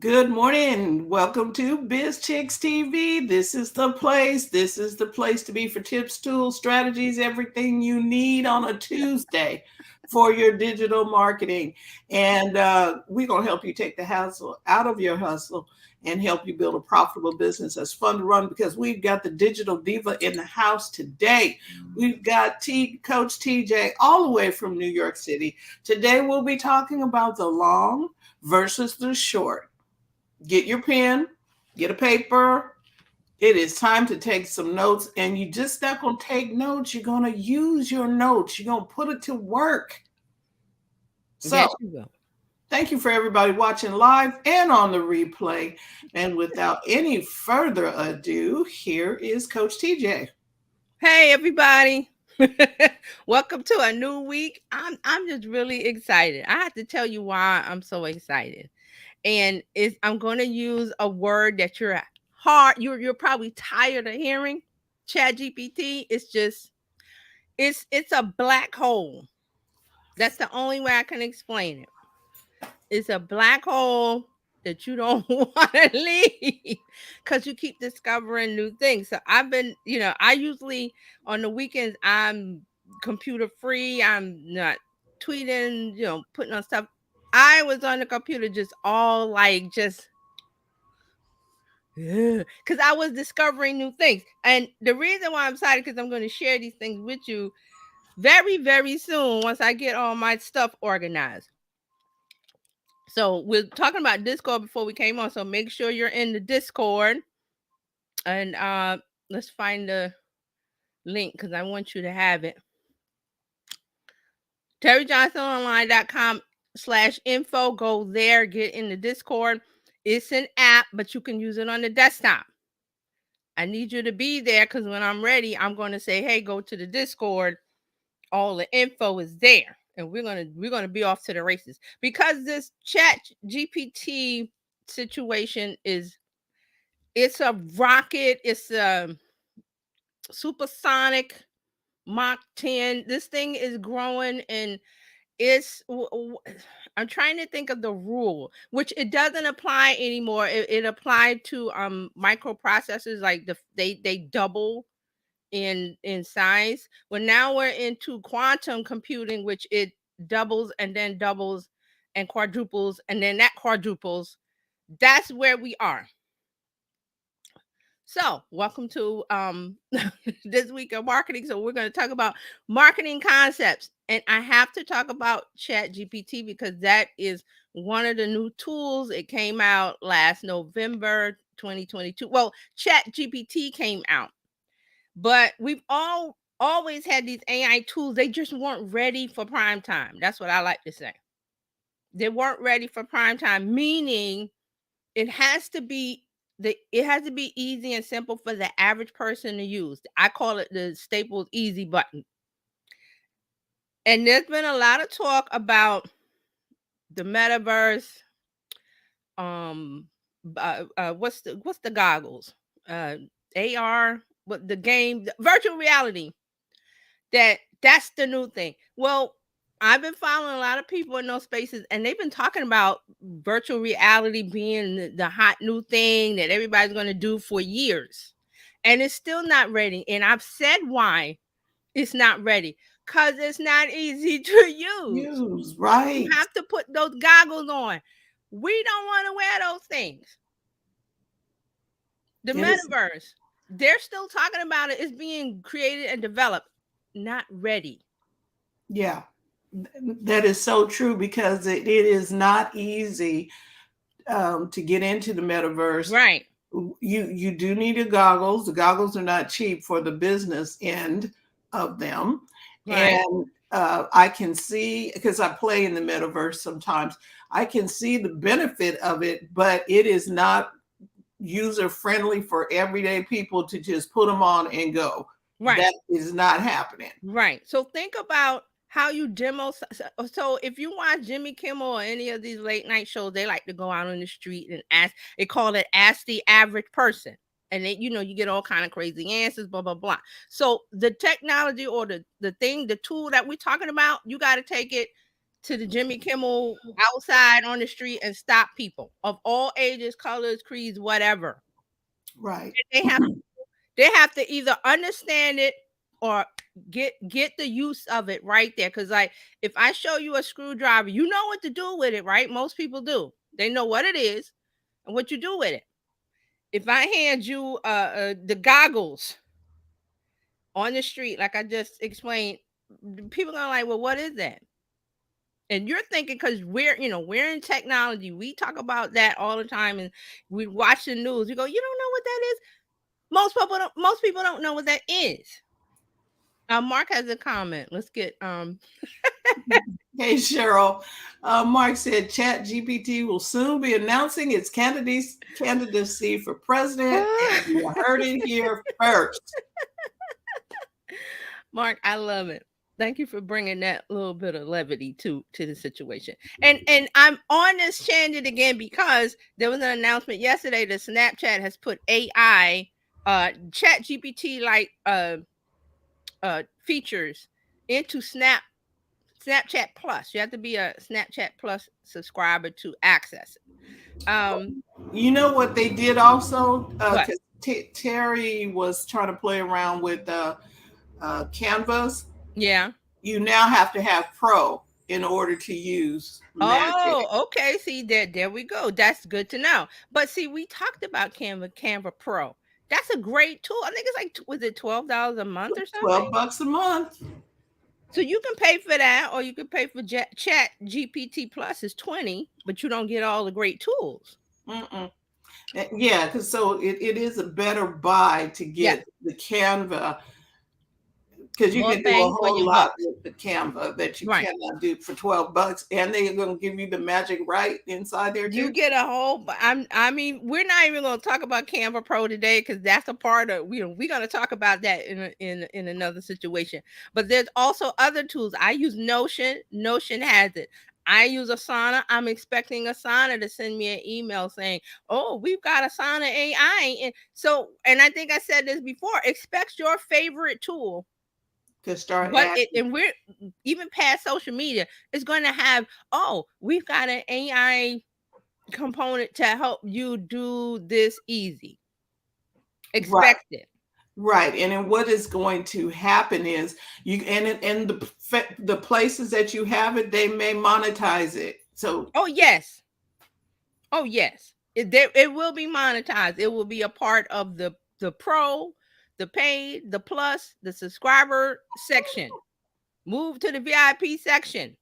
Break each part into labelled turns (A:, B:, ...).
A: Good morning. Welcome to Bizchicks TV. This is the place. This is the place to be for tips, tools, strategies, everything you need on a Tuesday for your digital marketing. And we're going to help you take the hassle out of your hustle and help you build a profitable business that's fun to run because we've got the digital diva in the house today. We've got Coach TJ all the way from New York City. Today we'll be talking about the long versus the short. Get your pen, get a paper. It is time to take some notes, and you just not going to take notes. You're going to use your notes. You're going to put it to work. So,
B: Yes, you will.
A: thank you for everybody watching live and on the replay. And without any further ado, here is Coach TJ.
B: Hey, everybody. Welcome to a new week. I'm just really excited. I have to tell you why I'm so excited. And I'm going to use a word that you're probably tired of hearing. Chat GPT. It's a black hole. That's the only way I can explain it. It's a black hole that you don't want to leave because you keep discovering new things. So I usually on the weekends I'm computer free. I'm not tweeting, putting on stuff. I was on the computer just all like just because I was discovering new things. And the reason why I'm excited because I'm going to share these things with you very, very soon once I get all my stuff organized. So we're talking about Discord before we came on. So make sure you're in the Discord and let's find the link because I want you to have it. TerryJohnsonOnline.com/info. Go there, get in the Discord. It's an app, but you can use it on the desktop. I need you to be there because when I'm ready, I'm going to say, hey, go to the Discord. All the info is there. And we're gonna be off to the races because this chat GPT situation it's a rocket, it's a supersonic Mach 10. This thing is growing and it's I'm trying to think of the rule, which it doesn't apply anymore. It applied to microprocessors like they double in size. Well, now we're into quantum computing, which it doubles and quadruples, and then that quadruples. That's where we are. So, welcome to this week of marketing. So, we're going to talk about marketing concepts, and I have to talk about Chat GPT because that is one of the new tools. It came out last November 2022. Well, Chat GPT came out, but we've always had these AI tools. They just weren't ready for prime time. That's what I like to say. They weren't ready for prime time, meaning it has to be it has to be easy and simple for the average person to use. I call it the Staples easy button. And there's been a lot of talk about the metaverse. Um, what's the goggles? AR, what the game, virtual reality. That's the new thing. Well, I've been following a lot of people in those spaces, and they've been talking about virtual reality being the hot new thing that everybody's going to do for years, and it's still not ready. And I've said why it's not ready because it's not easy to use.
A: Use,
B: You
A: right?
B: have to put those goggles on. We don't want to wear those things. The
A: It is,
B: metaverse, they're still talking about it. It's being created and developed, not ready.
A: yeah, that is so true because it is not easy to get into the metaverse.
B: Right.
A: You do need a goggles. The goggles are not cheap for the business end of them,
B: Right.
A: and I can see because I play in the metaverse sometimes. I can see the benefit of it, but it is not user friendly for everyday people to just put them on and go.
B: Right.
A: That is not happening.
B: Right. So think about how you demo. So if you watch Jimmy Kimmel or any of these late night shows, they like to go out on the street and ask. They call it ask the average person, and then you get all kind of crazy answers. Blah blah blah. So the technology or the thing, the tool that we're talking about, you got to take it to the Jimmy Kimmel outside on the street and stop people of all ages, colors, creeds, whatever.
A: Right.
B: They have to either understand it or get the use of it right there. Because like if I show you a screwdriver, you know what to do with it, right? Most people do. They know what it is and what you do with it. If I hand you the goggles on the street, like I just explained, people are like, well, what is that? And you're thinking because we're in technology, we talk about that all the time, and we watch the news. You go, you don't know what that is. Most people don't know what that is. Mark has a comment. Let's get
A: Hey, Cheryl. Mark said Chat GPT will soon be announcing its candidacy for president, and you heard it here first.
B: Mark, I love it. Thank you for bringing that little bit of levity to the situation. And I'm on this tangent again because there was an announcement yesterday that Snapchat has put AI, Chat GPT like features into Snapchat Plus. You have to be a Snapchat Plus subscriber to access it.
A: You know what they did also?
B: What?
A: Because Terry was trying to play around with Canvas.
B: Yeah.
A: You now have to have Pro in order to use Magic.
B: Oh, okay. See, there we go. That's good to know. But see, we talked about Canva Pro. That's a great tool. I think it's like was it $12 a month or something?
A: $12 a month.
B: So you can pay for that, or you can pay for Chat GPT Plus is 20, but you don't get all the great tools.
A: Yeah, because so it is a better buy to get the Canva, because you
B: More
A: can do
B: bang
A: a
B: for
A: whole
B: your
A: lot
B: buck.
A: with the Canva that you
B: Right.
A: cannot do for $12, and they're going to give you the magic right inside there
B: You
A: too.
B: get a whole. I mean, we're not even going to talk about Canva Pro today because that's a part of. We're going to talk about that in another situation. But there's also other tools. I use Notion. Notion has it. I use Asana. I'm expecting Asana to send me an email saying, "Oh, we've got Asana AI." And I think I said this before. Expect your favorite tool
A: To start
B: but
A: adding.
B: and we're even past social media, it's going to have, oh, we've got an AI component to help you do this easy.
A: Right.
B: Expect it.
A: Right, and then what is going to happen is and the places that you have it, they may monetize it. So
B: Oh yes. Oh yes. It will be monetized. It will be a part of the pro, the paid, the plus, the subscriber section. Move to the VIP section.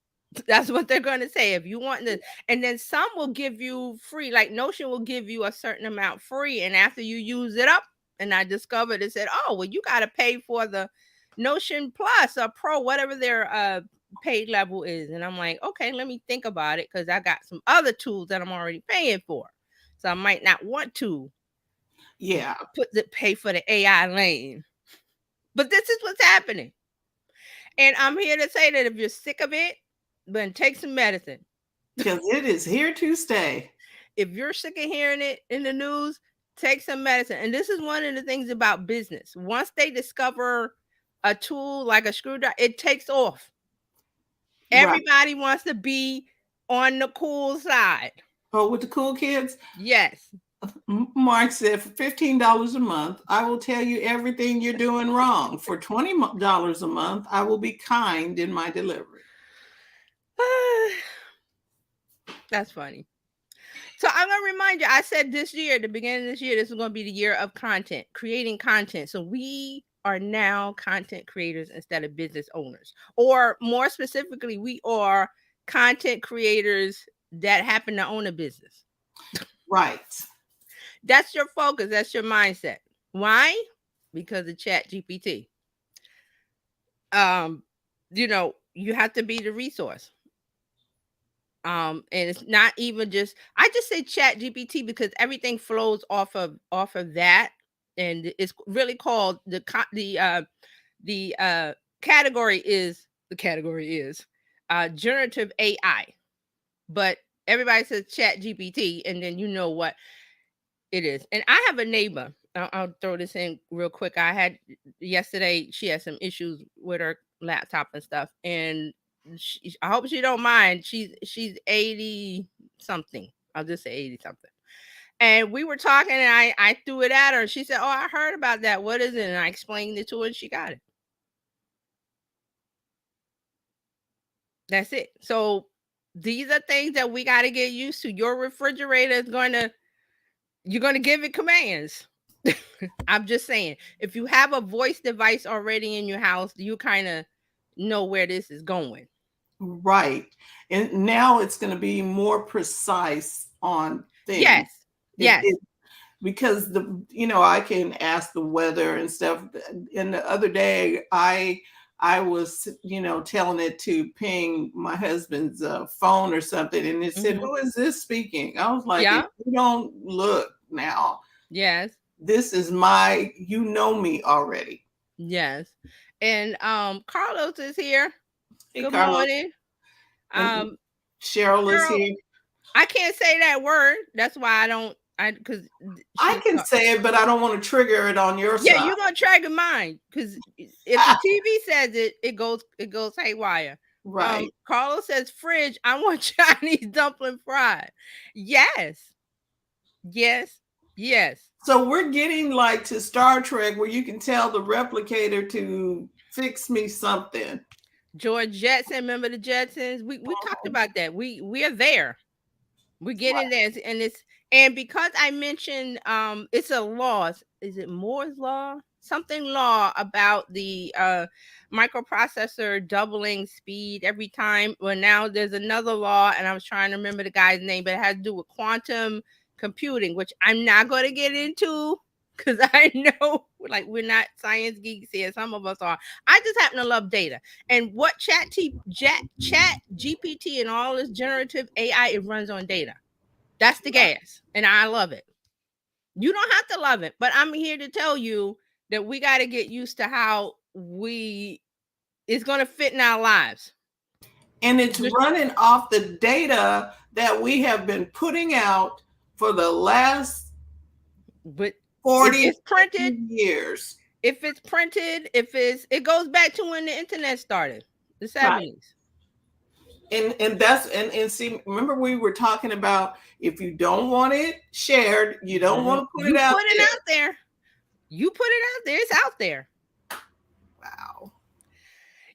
B: That's what they're going to say. If you want this, and then some will give you free, like Notion will give you a certain amount free. And after you use it up, and I discovered it said, oh, well, you got to pay for the Notion Plus or Pro, whatever their paid level is. And I'm like, okay, let me think about it because I got some other tools that I'm already paying for. So I might not want to
A: yeah,
B: pay for the AI lane. But this is what's happening. And I'm here to say that if you're sick of it, then take some medicine.
A: because it is here to stay.
B: If you're sick of hearing it in the news, take some medicine. And this is one of the things about business. Once they discover a tool like a screwdriver, it takes off.
A: Right.
B: Everybody wants to be on the cool side.
A: Oh, with the cool kids?
B: Yes.
A: Mark said, for $15 a month, I will tell you everything you're doing wrong. For $20 a month, I will be kind in my delivery.
B: That's funny. So I'm going to remind you, I said this year, at the beginning of this year, this is going to be the year of content, creating content. So we are now content creators instead of business owners. Or more specifically, we are content creators that happen to own a business.
A: Right.
B: That's your focus. That's your mindset. Why? Because of Chat GPT. You have to be the resource. And it's not even just, I just say Chat GPT because everything flows off of that, and it's really called the category is generative AI, but everybody says Chat GPT, and then you know what it is. And I have a neighbor. I'll throw this in real quick. I had yesterday, she had some issues with her laptop and stuff, and I hope she don't mind. She's 80 something. I'll just say 80 something. And we were talking, and I threw it at her. She said, "Oh, I heard about that. What is it?" And I explained it to her, and she got it. That's it. So these are things that we got to get used to. Your refrigerator is going to, you're going to give it commands. I'm just saying, if you have a voice device already in your house, you kind of know where this is going.
A: Right. And now it's going to be more precise on things.
B: Yes.
A: It,
B: Yes.
A: it because I can ask the weather and stuff. And the other day I was telling it to ping my husband's phone or something, and it said,
B: Mhm.
A: "Who is this speaking?" I was like, "If
B: Yeah.
A: you don't look now,
B: Yes.
A: this is you know me already."
B: Yes. And Carlos is here.
A: Hey,
B: Good
A: Carlos.
B: morning.
A: And
B: Um
A: Cheryl is
B: Cheryl,
A: here.
B: I can't say that word. That's why I don't. I because
A: I
B: she's
A: can say it, but I don't want to trigger it on your
B: yeah.
A: side.
B: You're gonna trigger mine because if the TV says it, it goes haywire.
A: Right.
B: Carlos says fridge. I want Chinese dumpling fried. Yes, yes, yes.
A: So we're getting like to Star Trek where you can tell the replicator to fix me something.
B: George Jetson, remember the Jetsons? We talked about that. We are there. We're getting there, and because I mentioned it's a law. Is it Moore's law? Something law about the microprocessor doubling speed every time. Well, now there's another law, and I was trying to remember the guy's name, but it has to do with quantum computing, which I'm not going to get into because I know like we're not science geeks here. Some of us are. I just happen to love data. And what chat GPT and all this generative AI, it runs on data. That's the gas. And I love it. You don't have to love it, but I'm here to tell you that we got to get used to how we it's going to fit in our lives.
A: And it's running off the data that we have been putting out for the last
B: But
A: 40,
B: if it's
A: 50
B: printed,
A: years.
B: it goes back to when the internet started, the
A: Right.
B: 70s.
A: And that's and see, remember we were talking about if you don't want it shared, you don't want to put
B: You
A: it out
B: put it
A: there.
B: out there. You put it out there. It's out there.
A: Wow.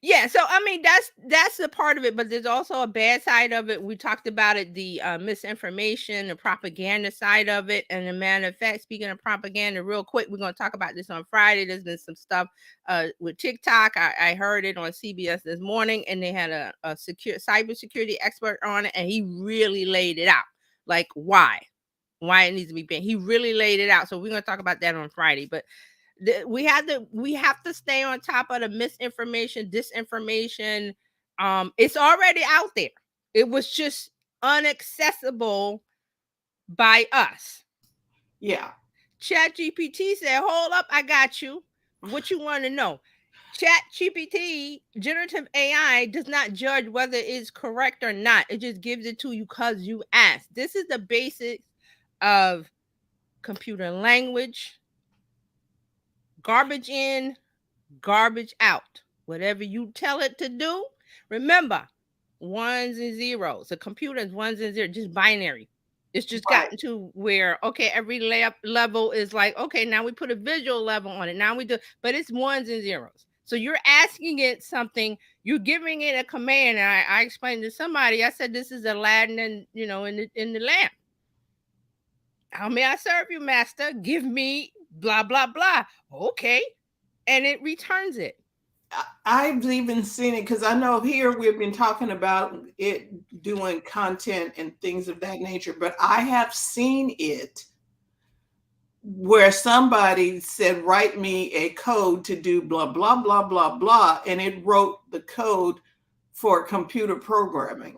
B: Yeah, so I mean that's the part of it, but there's also a bad side of it. We talked about it, the misinformation, the propaganda side of it, and the matter of fact, speaking of propaganda, real quick, we're gonna talk about this on Friday. There's been some stuff with TikTok. I heard it on CBS this morning, and they had a secure cybersecurity expert on it, and he really laid it out, like why it needs to be banned. He really laid it out. So we're gonna talk about that on Friday, but we have to stay on top of the misinformation, disinformation. It's already out there. It was just unaccessible by us.
A: Yeah.
B: Chat GPT said, hold up, I got you. What you want to know? Chat GPT, generative AI, does not judge whether it's correct or not. It just gives it to you because you asked. This is the basics of computer language, garbage in, garbage out. Whatever you tell it to do, remember, ones and zeros. The computer is ones and zeros, just binary. It's just
A: Right.
B: gotten to where, okay, every level is like, okay, now we put a visual level on it. Now we do, but it's ones and zeros. So you're asking it something, you're giving it a command. And I explained to somebody, I said, this is Aladdin and, in the lamp. How may I serve you, master? Give me blah, blah, blah. Okay. And it returns it.
A: I've even seen it because I know here we've been talking about it doing content and things of that nature, but I have seen it where somebody said, write me a code to do blah, blah, blah, blah, blah. And it wrote the code for computer programming.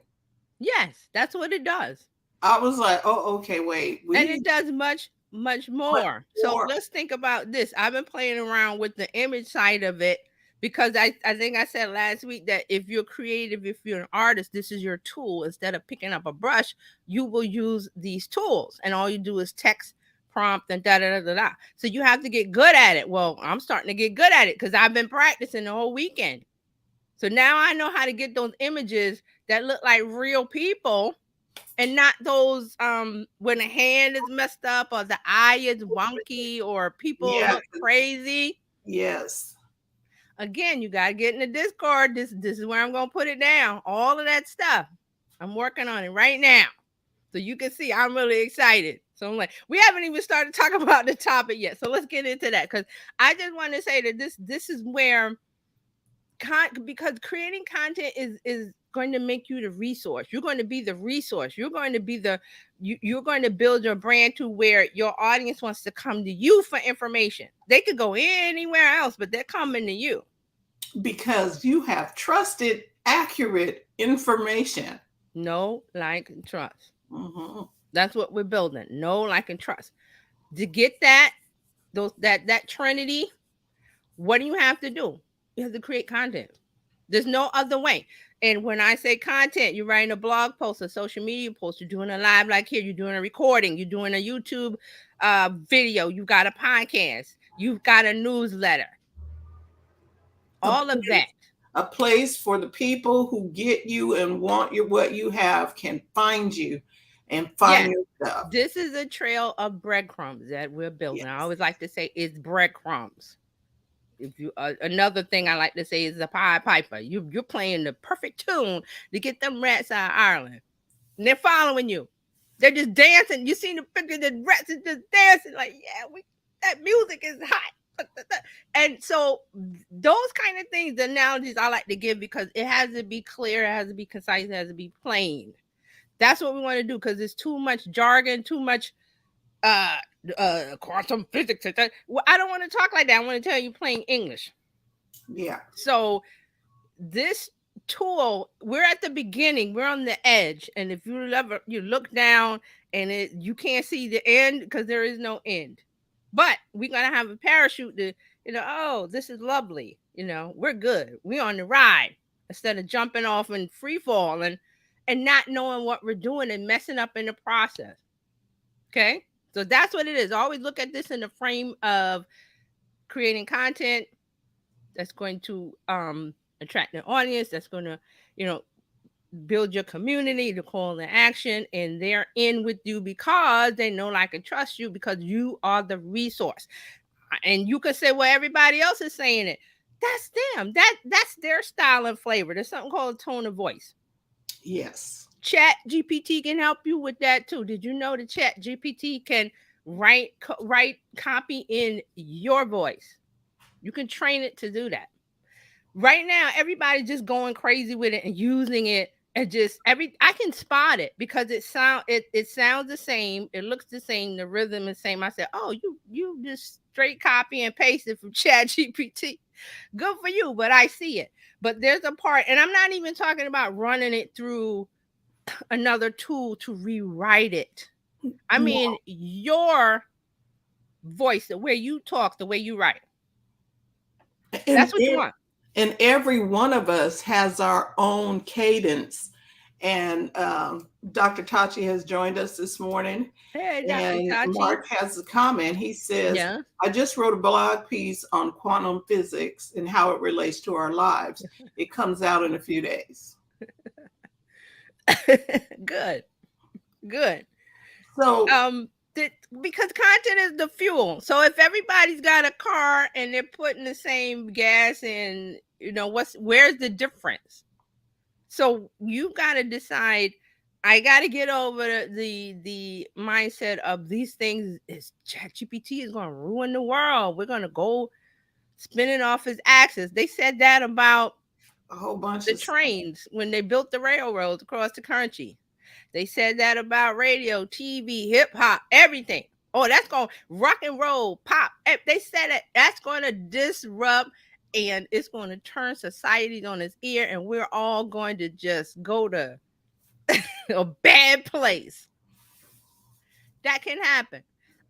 B: Yes, that's what it does.
A: I was like, oh, okay, wait. We
B: And
A: need
B: it does much, much
A: much
B: more. So
A: more.
B: let's think about this. I've been playing around with the image side of it because I think I said last week that if you're creative, if you're an artist, this is your tool. Instead of picking up a brush, you will use these tools. And all you do is text, prompt, and da da da da da. So you have to get good at it. Well, I'm starting to get good at it because I've been practicing the whole weekend. So now I know how to get those images that look like real people and not those when a hand is messed up or the eye is wonky or people
A: Yeah.
B: look crazy.
A: Yes.
B: Again, you got to get in the Discord. This is where I'm going to put it down. All of that stuff. I'm working on it right now. So you can see I'm really excited. So I'm like, we haven't even started talking about the topic yet. So let's get into that because I just want to say that this is where because creating content is going to make you the resource. You're going to be the resource. You're going to be you're going to build your brand to where your audience wants to come to you for information. They could go anywhere else, but they're coming to you
A: Because you have trusted, accurate information.
B: know, like, and trust.
A: Mm-hmm.
B: That's what we're building. Know, like, and trust. To get that that trinity, what do you have to do? You have to create content. There's no other way. And when I say content, you're writing a blog post, a social media post, you're doing a live like here, you're doing a recording, you're doing a YouTube video, you got a podcast, you've got a newsletter,
A: A
B: all of that.
A: place, a place for the people who get you and want your what you have can find you and find
B: Yes,
A: your stuff.
B: this is a trail of breadcrumbs that we're building. I
A: Yes.
B: always like to say it's breadcrumbs. If you another thing I like to say is the Pied Piper. You're playing the perfect tune to get them rats out of Ireland. And they're following you. They're just dancing. You seen the picture, the rats are just dancing like, yeah, that music is hot. And so those kind of things, the analogies I like to give because it has to be clear, it has to be concise, it has to be plain. That's what we want to do because there's too much jargon, too much uh quantum physics. Well, I don't want to talk like that. I want to tell you plain English.
A: Yeah.
B: So this tool, we're at the beginning, we're on the edge, and if you look down and you can't see the end because there is no end, but we're gonna have a parachute to oh, this is lovely, we're good, we're on the ride instead of jumping off and free falling and not knowing what we're doing and messing up in the process. Okay, so that's what it is. Always look at this in the frame of creating content that's going to attract an audience, that's going to, you know, build your community, the call to action, and they're in with you because they know, like, and trust you because you are the resource. And you could say, well, everybody else is saying it. That's them. That's their style and flavor. There's something called a tone of voice.
A: Yes.
B: Chat GPT can help you with that too. Did you know the Chat GPT can write copy in your voice? You can train it to do that. Right now everybody's just going crazy with it and using it and just I can spot it because it sounds the same, it looks the same, the rhythm is the same. I said, oh, you just straight copy and paste it from Chat GPT. Good for you, but I see it. But there's a part, and I'm not even talking about running it through another tool to rewrite it. I mean
A: No.
B: your voice, the way you talk, the way you write.
A: And,
B: That's what you want.
A: and every one of us has our own cadence. And Dr. Tachi has joined us this morning.
B: Hey, Dr.
A: And
B: Tachi.
A: Mark has a comment. He says,
B: Yeah.
A: I just wrote a blog piece on quantum physics and how it relates to our lives. It comes out in a few days.
B: Good. Good.
A: So,
B: Because content is the fuel. So if everybody's got a car and they're putting the same gas in, where's the difference? So you got to decide. I got to get over the mindset of these things. Is ChatGPT is going to ruin the world. We're going to go spinning off his axis. They said that about
A: a whole bunch
B: the
A: of stuff.
B: trains when they built the railroads across the country. They said that about radio, TV, hip hop, everything. Oh, that's going rock and roll, pop. They said that that's going to disrupt and it's going to turn society on its ear, and we're all going to just go to a bad place. That can happen.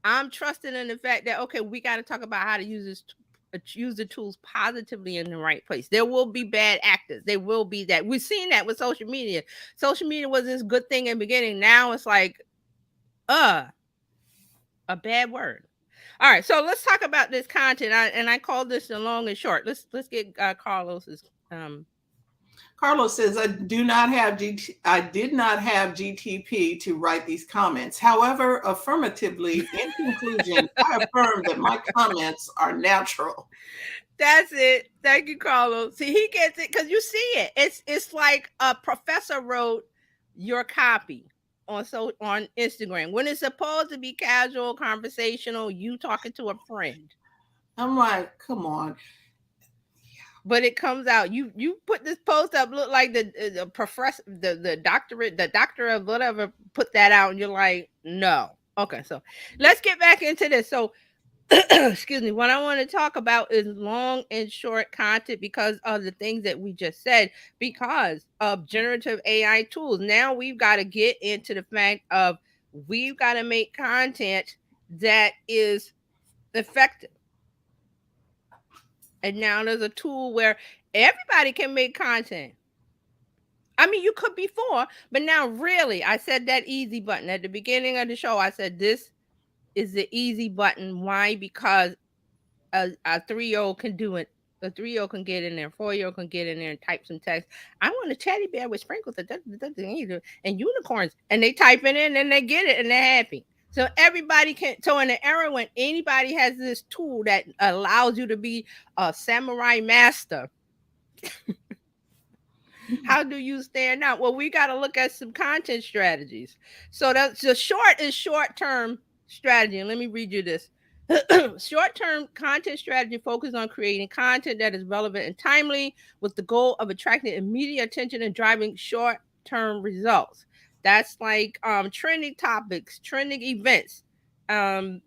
B: I'm trusting in the fact that okay, we got to talk about how to use the tools positively in the right place. There will be bad actors. There will be that. We've seen that with social media. Social media was this good thing in the beginning. Now it's like, a bad word. All right, so let's talk about this content. I call this the long and short. Let's get Carlos's.
A: Carlos says, I did not have GTP to write these comments. However, affirmatively, in conclusion, I affirm that my comments are natural.
B: That's it. Thank you, Carlos. See, he gets it because you see it. It's like a professor wrote your copy on Instagram when it's supposed to be casual, conversational, you talking to a friend.
A: I'm like, come on.
B: But it comes out. You put this post up, look like the professor, the doctorate, the doctor of whatever put that out, and you're like, no. Okay, so let's get back into this. So excuse me, what I want to talk about is long and short content because of the things that we just said, because of generative AI tools. Now we've got to get into the fact of we've got to make content that is effective. And now there's a tool where everybody can make content. I mean, you could before, but now really, I said that easy button at the beginning of the show. I said this is the easy button. Why? Because a 3-year-old can do it. A 3-year-old can get in there. 4-year-old can get in there and type some text. I want a teddy bear with sprinkles and unicorns, and they type it in and they get it and they're happy. So everybody can. So in the era when anybody has this tool that allows you to be a samurai master, how do you stand out? Well, we got to look at some content strategies. So that's the short is short term strategy. And let me read you this. Short term content strategy focuses on creating content that is relevant and timely with the goal of attracting immediate attention and driving short term results. That's like trending topics, trending events, um,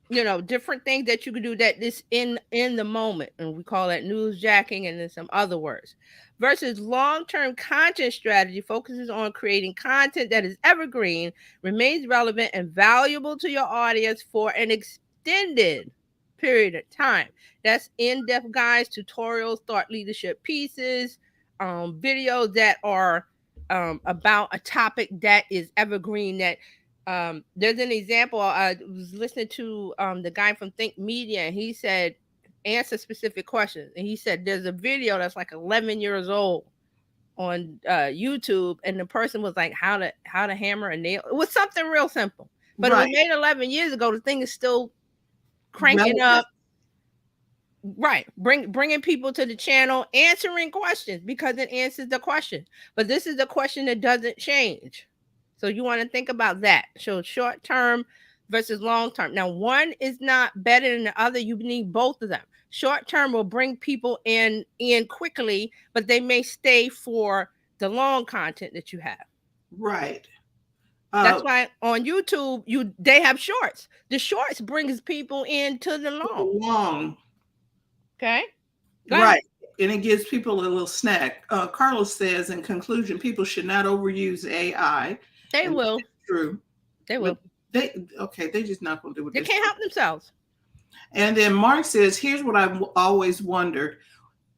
B: different things that you can do that is in the moment, and we call that news jacking and then some other words. Versus long-term content strategy focuses on creating content that is evergreen, remains relevant and valuable to your audience for an extended period of time. That's in-depth guides, tutorials, thought leadership pieces, videos that are about a topic that is evergreen. That there's an example. I was listening to the guy from Think Media, and he said answer specific questions. And he said there's a video that's like 11 years old on YouTube, and the person was like how to hammer a nail. It was something real simple, but it was
A: Right.
B: made 11 years ago. The thing is still cranking
A: Relevant.
B: up. Right, bringing people to the channel, answering questions because it answers the question. But this is the question that doesn't change. So you want to think about that. So short term versus long term. Now, one is not better than the other. You need both of them. Short term will bring people in quickly, but they may stay for the long content that you have.
A: Right.
B: That's why on YouTube they have shorts. The shorts brings people into the long.
A: Long.
B: Okay.
A: Right. And it gives people a little snack. Carlos says, in conclusion, people should not overuse AI.
B: They
A: And
B: will.
A: that's true.
B: They will.
A: They just not going to do it.
B: They can't help themselves.
A: And then Mark says, here's what I've always wondered.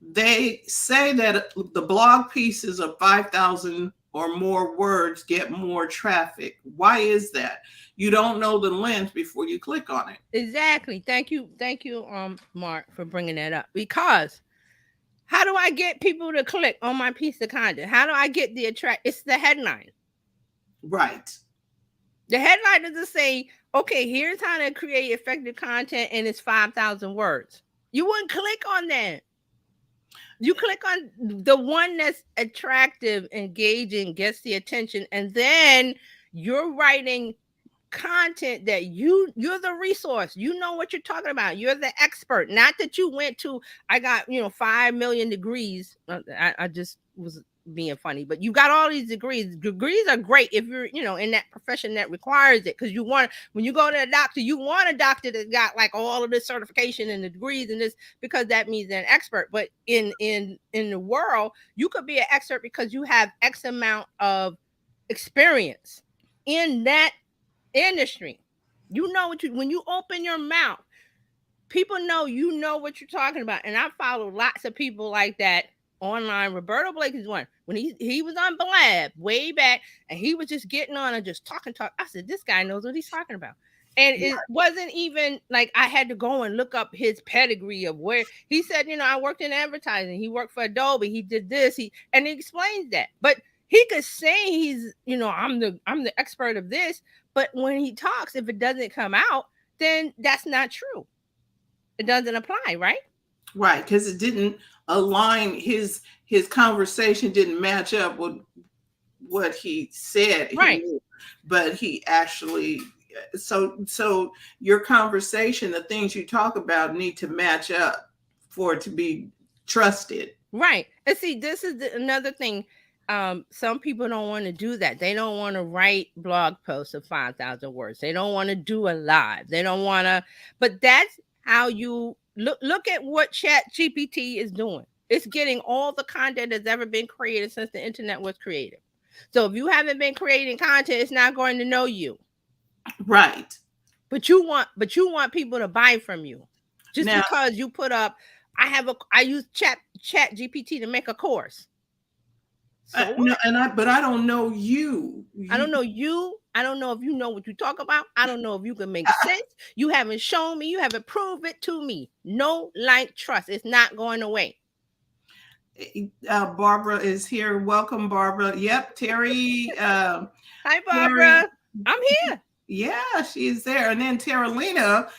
A: They say that the blog pieces of 5,000 or more words get more traffic. Why is that? You don't know the length before you click on it.
B: Exactly. Thank you, Mark, for bringing that up. Because how do I get people to click on my piece of content? How do I get the attract? It's the headline.
A: Right.
B: The headline doesn't say, okay, here's how to create effective content and it's 5,000 words. You wouldn't click on that. You click on the one that's attractive, engaging, gets the attention, and then you're writing content that you're the resource. You know what you're talking about. You're the expert. Not that you went to, I got 5 million degrees. I just was being funny, but you got all these degrees. Degrees are great if you're in that profession that requires it, because when you go to a doctor, you want a doctor that got like all of this certification and the degrees and this, because that means they're an expert. But in the world, you could be an expert because you have X amount of experience in that industry. You know when you open your mouth, people know you know what you're talking about. And I follow lots of people like that online. Roberto Blake is one. When he was on Blab way back, and he was just getting on and just talking. I said, this guy knows what he's talking about. And it wasn't even like I had to go and look up his pedigree of where he said, I worked in advertising. He worked for Adobe. He did this. He explains that. But he could say he's, I'm the expert of this. But when he talks, if it doesn't come out, then that's not true. It doesn't apply, right?
A: Right, because it didn't align, his conversation didn't match up with what he said he
B: Right.
A: knew, but he actually, so your conversation, the things you talk about need to match up for it to be trusted.
B: Right. And see, this is another thing. Some people don't want to do that. They don't want to write blog posts of 5,000 words. They don't want to do a live. They don't want to, but that's how you look at what Chat GPT is doing. It's getting all the content that's ever been created since the internet was created. So if you haven't been creating content, it's not going to know you.
A: Right.
B: But you want people to buy from you. Just now, because you put up, I use Chat GPT to make a course.
A: So no, but I don't know you.
B: I don't know you. I don't know if you know what you talk about. I don't know if you can make sense. You haven't shown me. You haven't proved it to me. No, like, trust. It's not going away.
A: Barbara is here. Welcome, Barbara. Yep, Terry.
B: Hi, Barbara. Terry, I'm here.
A: Yeah, she's there. And then Terralina,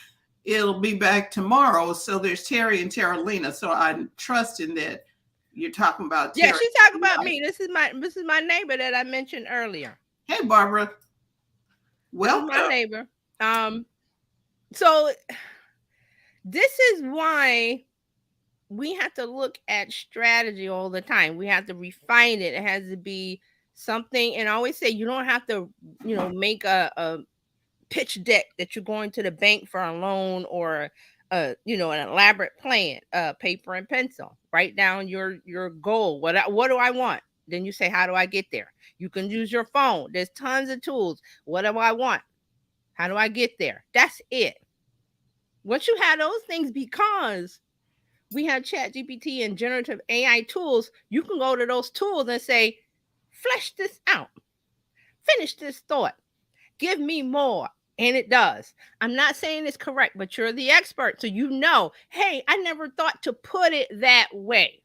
A: it'll be back tomorrow. So there's Terry and Terralina. So I'm trusting that you're talking about Terry.
B: Yeah, she's talking about me. This is my neighbor that I mentioned earlier.
A: Hey, Barbara. Welcome.
B: This is my neighbor. So this is why we have to look at strategy all the time. We have to refine it. It has to be something. And I always say you don't have to, make a pitch deck that you're going to the bank for a loan or an elaborate plan, paper and pencil. Write down your goal. What do I want? Then you say, how do I get there? You can use your phone. There's tons of tools. What do I want? How do I get there? That's it. Once you have those things, because we have Chat GPT and generative AI tools, you can go to those tools and say, flesh this out. Finish this thought. Give me more. And it does. I'm not saying it's correct, but you're the expert. So hey, I never thought to put it that way.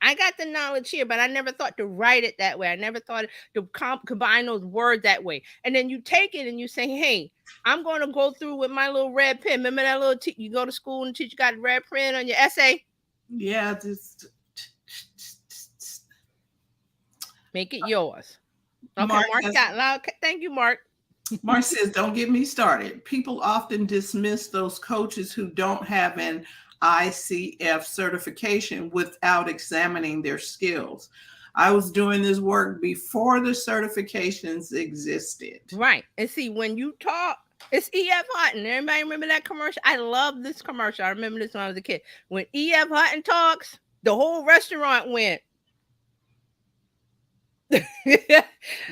B: I got the knowledge here, but I never thought to write it that way. I never thought to combine those words that way. And then you take it and you say, hey, I'm going to go through with my little red pen. Remember that little you go to school and the teacher got a red pen on your essay?
A: Yeah, just
B: make it yours. Okay, Mark got loud. Thank you, Mark.
A: Mark says, don't get me started. People often dismiss those coaches who don't have an ICF certification without examining their skills. I was doing this work before the certifications existed.
B: Right. And see, when you talk, it's E.F. Hutton. Everybody remember that commercial? I love this commercial. I remember this when I was a kid. When E.F. Hutton talks, the whole restaurant went.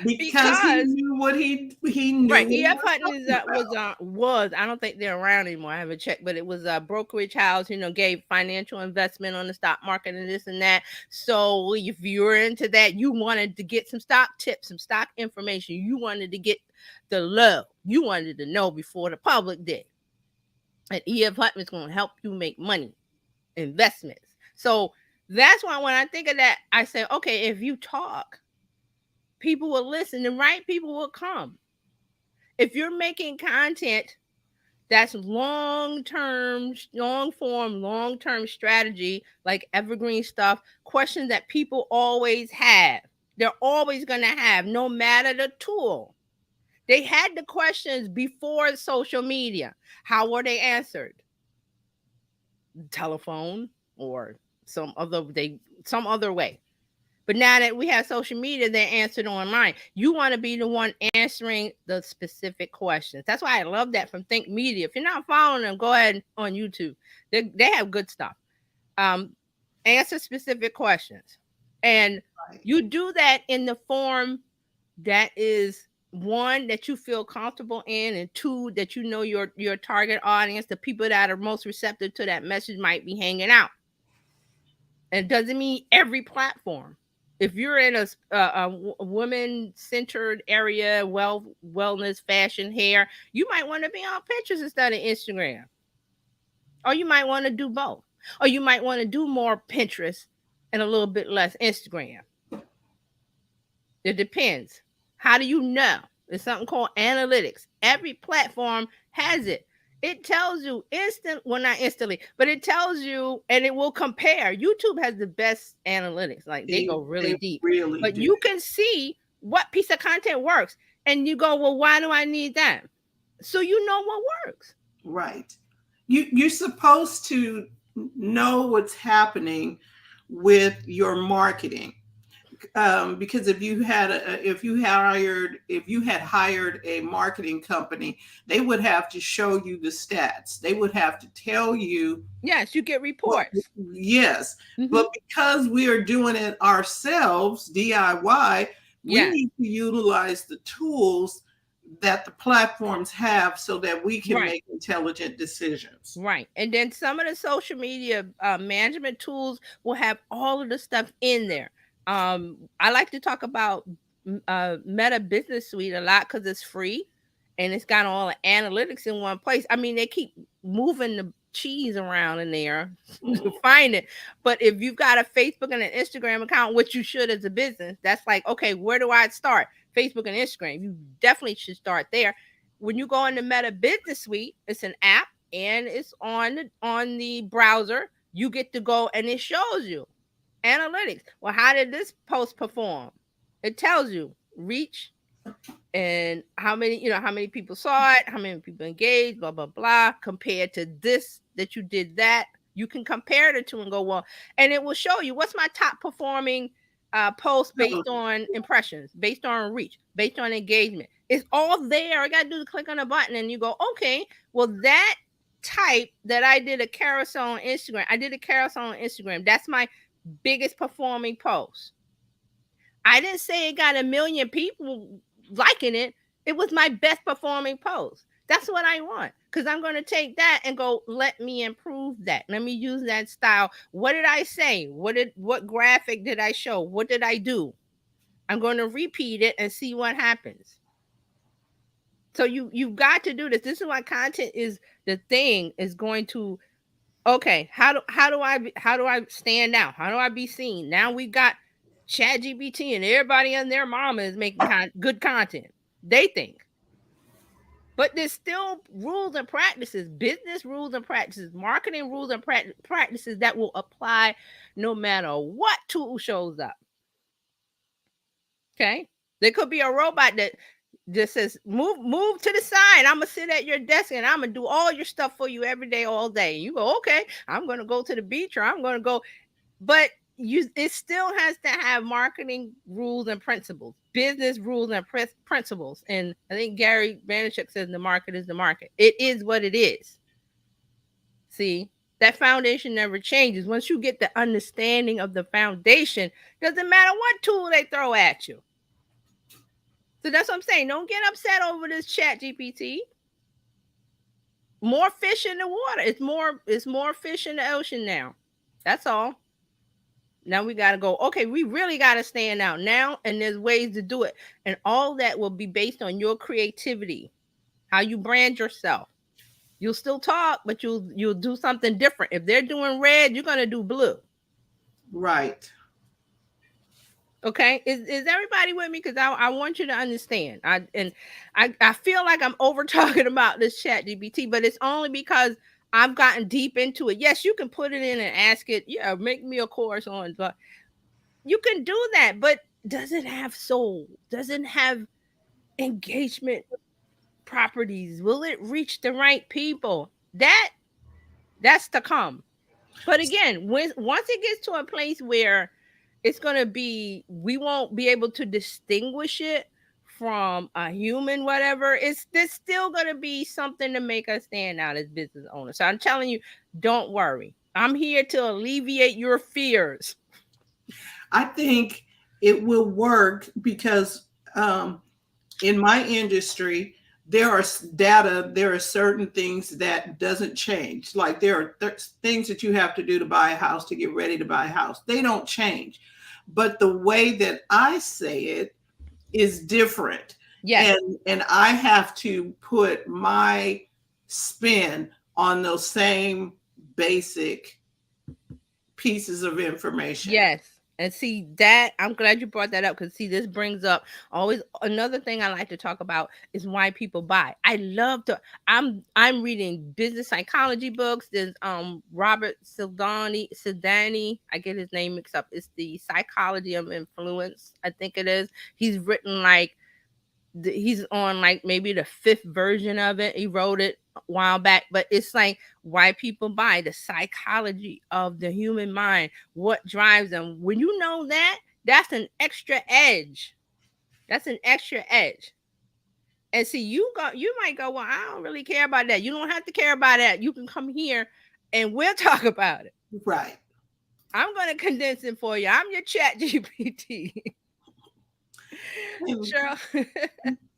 A: because he knew what he knew.
B: Right. E.F. Hutton was I don't think they're around anymore. I haven't checked, but it was a brokerage house, gave financial investment on the stock market and this and that. So if you were into that, you wanted to get some stock tips, some stock information. You wanted to get the love. You wanted to know before the public did. And E.F. Hutton is going to help you make money, investments. So that's why when I think of that, I say, okay, if you talk, people will listen, and right people will come. If you're making content that's long-term, long-form, long-term strategy, like evergreen stuff, questions that people always have, they're always going to have, no matter the tool. They had the questions before social media. How were they answered? Telephone or some other way. But now that we have social media, they're answered online. You want to be the one answering the specific questions. That's why I love that from Think Media. If you're not following them, go ahead on YouTube. They have good stuff. Answer specific questions. And you do that in the form that is, one, that you feel comfortable in, and two, that your target audience, the people that are most receptive to that message, might be hanging out. And it doesn't mean every platform. If you're in a woman centered area, wellness, fashion, hair, you might want to be on Pinterest instead of Instagram, or you might want to do both, or you might want to do more Pinterest and a little bit less Instagram. It depends. How do you know? There's something called analytics. Every platform has it. It tells you well, not instantly, but it tells you and it will compare. YouTube has the best analytics. Like they go really
A: They
B: deep.
A: really
B: But
A: do.
B: you can see what piece of content works. And you go, well, why do I need that? So you know what works.
A: Right. You're supposed to know what's happening with your marketing. Because if you had hired a marketing company, they would have to show you the stats. They would have to tell you
B: Yes, you get
A: what.
B: reports.
A: Yes,
B: Mm-hmm.
A: but because we are doing it ourselves, DIY, we
B: Yes.
A: need to utilize the tools that the platforms have so that we can
B: Right.
A: make intelligent decisions.
B: Right. And then some of the social media management tools will have all of the stuff in there. I like to talk about Meta Business Suite a lot because it's free and it's got all the analytics in one place. I mean, they keep moving the cheese around in there to find it. But if you've got a Facebook and an Instagram account, which you should as a business, that's like, okay, where do I start? Facebook and Instagram. You definitely should start there. When you go into Meta Business Suite, it's an app and it's on the browser. You get to go and it shows you analytics. Well, how did this post perform? It tells you reach and how many people saw it, how many people engaged, blah blah blah, compared to this that you did that. You can compare the two and go, well, and it will show you what's my top performing post based on impressions, based on reach, based on engagement. It's all there. I gotta do the click on a button and you go, okay, well, that type that I did a carousel on Instagram. I did a carousel on Instagram. That's my biggest performing post. I didn't say it got a million people liking it. It was my best performing post. That's what I want because I'm going to take that and go, let me improve that. Let me use that style. What did I say? What graphic did I show? What did I do? I'm going to repeat it and see what happens. So you've got to do this. This is why content is the thing is going to okay, how do I stand out? How do I be seen? Now we got Chat GPT and everybody and their mama is making good content. They think. But there's still rules and practices, business rules and practices, marketing rules and practices that will apply no matter what tool shows up. Okay? There could be a robot that just says, move to the side. I'm gonna sit at your desk and I'm gonna do all your stuff for you every day, all day. You go, okay, I'm gonna go to the beach or I'm gonna go, but it still has to have marketing rules and principles, business rules and principles. And I think Gary Vaynerchuk says the market is the market. It is what it is. See, that foundation never changes. Once you get the understanding of the foundation, doesn't matter what tool they throw at you. So that's what I'm saying. Don't get upset over this Chat GPT. More fish in the water. It's more fish in the ocean now. That's all. Now we got to go, okay, we really got to stand out now. And there's ways to do it. And all that will be based on your creativity, how you brand yourself. You'll still talk, but you'll do something different. If they're doing red, you're going to do blue.
A: Right.
B: Okay. Is everybody with me? Because I want you to understand. I feel like I'm over talking about this Chat GPT, but it's only because I've gotten deep into it. Yes, you can put it in and ask it, yeah, make me a course on, but you can do that, but does it have soul? Does it have engagement properties? Will it reach the right people? That's to come. But again, once it gets to a place where it's going to be, we won't be able to distinguish it from a human, whatever. There's still going to be something to make us stand out as business owners. So I'm telling you, don't worry. I'm here to alleviate your fears.
A: I think it will work because in my industry, there are certain things that doesn't change. Like there are things that you have to do to buy a house, to get ready to buy a house. They don't change. but the way that I say it is different.
B: Yes.
A: And I have to put my spin on those same basic pieces of information.
B: Yes. And see that I'm glad you brought that up because see, this brings up always another thing I like to talk about is why people buy. I love to I'm reading business psychology books. There's Robert Cialdini, I get his name mixed up. It's the psychology of influence, I think it is. He's written like he's on like maybe the fifth version of it. He wrote it a while back, but it's like why people buy, the psychology of the human mind, what drives them. When you know that, that's an extra edge. That's an extra edge. And see, you might go, well, I don't really care about that. You don't have to care about that. You can come here and we'll talk about it.
A: Right.
B: I'm going to condense it for you. I'm your chat GPT. Cheryl.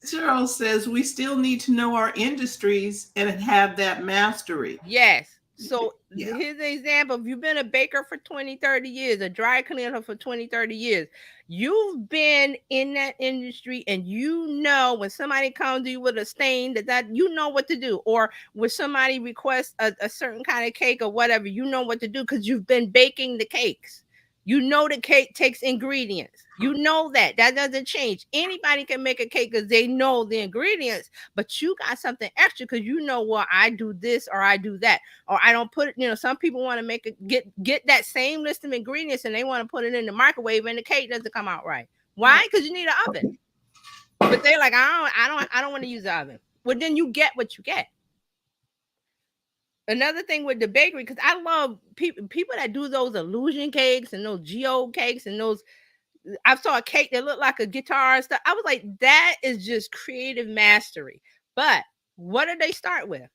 A: Cheryl says we still need to know our industries and have that mastery.
B: Yes. So
A: Yeah.
B: here's an example. If you've been a baker for 20, 30 years, a dry cleaner for 20, 30 years, you've been in that industry and you know when somebody comes to you with a stain that you know what to do. Or when somebody requests a certain kind of cake or whatever, you know what to do because you've been baking the cakes. You know the cake takes ingredients. You know that. That doesn't change. Anybody can make a cake because they know the ingredients, but you got something extra because you know, well, I do this or I do that. Or I don't put it, some people want to make it get that same list of ingredients and they want to put it in the microwave and the cake doesn't come out right. Why? Because you need an oven. But they're like, I don't want to use the oven. Well, then you get what you get. Another thing with the bakery, because I love people that do those illusion cakes and those geo cakes and those. I saw a cake that looked like a guitar and stuff. I was like, that is just creative mastery. But what did they start with?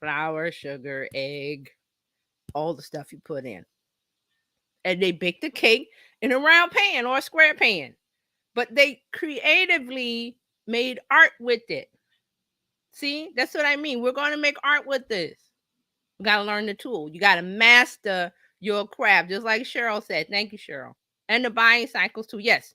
B: Flour, sugar, egg, all the stuff you put in. And they baked the cake in a round pan or a square pan. But they creatively made art with it. See, that's what I mean. We're going to make art with this. You got to learn the tool. You got to master your craft, just like Cheryl said. Thank you, Cheryl. And the buying cycles too. Yes.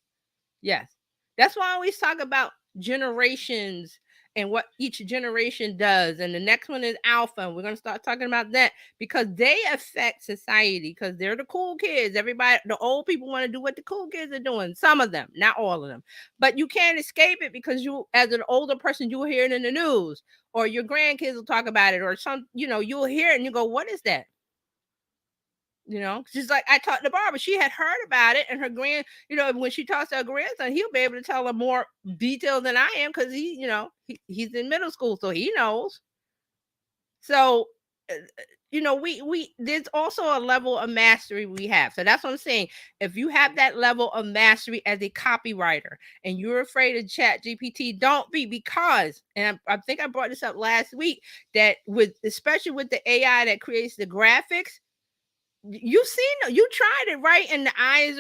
B: Yes. That's why I always talk about generations and what each generation does. And the next one is alpha. And we're going to start talking about that because they affect society because they're the cool kids. Everybody, the old people want to do what the cool kids are doing. Some of them, not all of them. But you can't escape it because you, as an older person, you'll hear it in the news or your grandkids will talk about it or you'll hear it and you go, what is that? She's like, I talked to Barbara. She had heard about it, and her when she talks to her grandson, he'll be able to tell her more detail than I am because he's in middle school, so he knows. So, we there's also a level of mastery we have. So that's what I'm saying. If you have that level of mastery as a copywriter, and you're afraid of Chat GPT, don't be because, and I think I brought this up last week that especially with the AI that creates the graphics. You tried it, right? And the eyes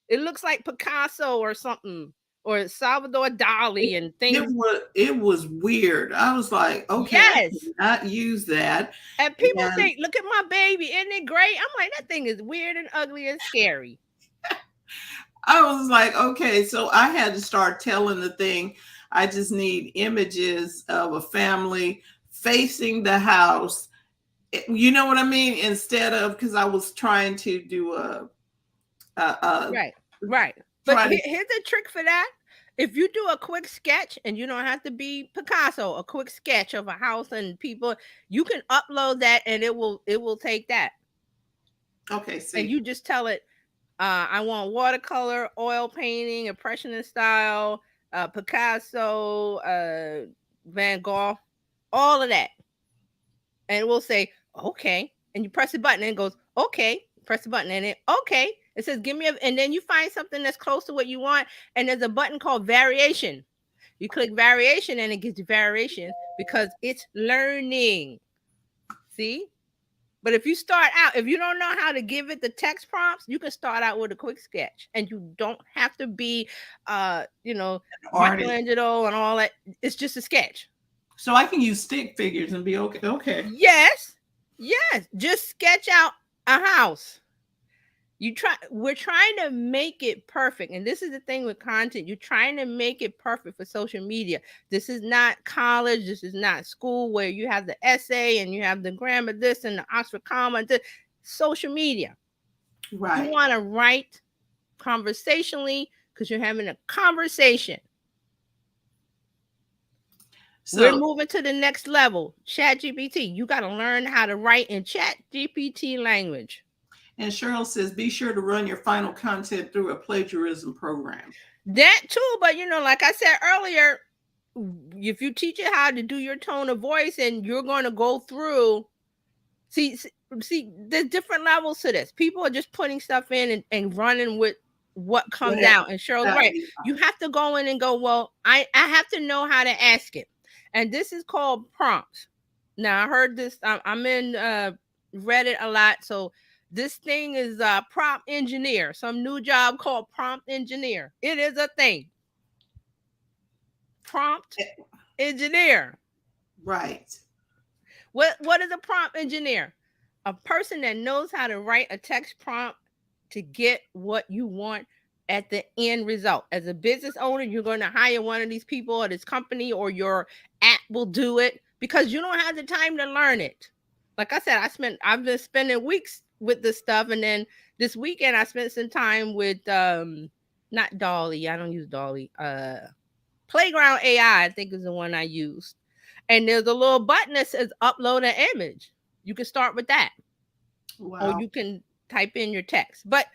B: it looks like Picasso or something, or Salvador Dali and things.
A: It was weird. I was like, okay,
B: yes,
A: I cannot use that.
B: and people think, look at my baby, isn't it great? I'm like, that thing is weird and ugly and scary.
A: I was like, okay, so I had to start telling the thing, I just need images of a family facing the house. You know what I mean? Instead of, because I was trying to do
B: right. But here's a trick for that. If you do a quick sketch, and you don't have to be Picasso, a quick sketch of a house and people, you can upload that and it will take that.
A: Okay, see.
B: And you just tell it, I want watercolor, oil painting, impressionist style, Picasso, Van Gogh, all of that. And it will say, okay. And you press the button and it goes, okay. Press the button and okay. It says, give me and then you find something that's close to what you want. And there's a button called variation. You click variation and it gives you variation because it's learning. See? But if you start out, if you don't know how to give it the text prompts, you can start out with a quick sketch and you don't have to be, Michelangelo and all that. It's just a sketch.
A: So I can use stick figures and be okay.
B: Yes. Just sketch out a house. We're trying to make it perfect. And this is the thing with content. You're trying to make it perfect for social media. This is not college. This is not school where you have the essay and you have the grammar, this and the Oxford comma. This. Social media. You
A: Right.
B: want to write conversationally because you're having a conversation. We're
A: So,
B: moving to the next level. Chat GPT. You got to learn how to write in Chat GPT language.
A: and Cheryl says, be sure to run your final content through a plagiarism program.
B: That too, but like I said earlier, if you teach it how to do your tone of voice and you're going to go through, see, there's different levels to this. People are just putting stuff in and running with what comes
A: Whatever.
B: out. And Cheryl's right. You have to go in and go, well, I have to know how to ask it. And this is called prompts. Now, I heard this, I'm in Reddit a lot, so this thing is prompt engineer, some new job called prompt engineer. It is a thing. Prompt engineer.
A: Right.
B: What is a prompt engineer? A person that knows how to write a text prompt to get what you want at the end result. As a business owner, you're going to hire one of these people or this company, or your app will do it because you don't have the time to learn it. Like I said, I've been spending weeks with this stuff, and then this weekend I spent some time with not Dolly. I don't use Dolly. Playground AI, I think, is the one I used. And there's a little button that says upload an image. You can start with that.
A: Wow.
B: Or you can type in your text. But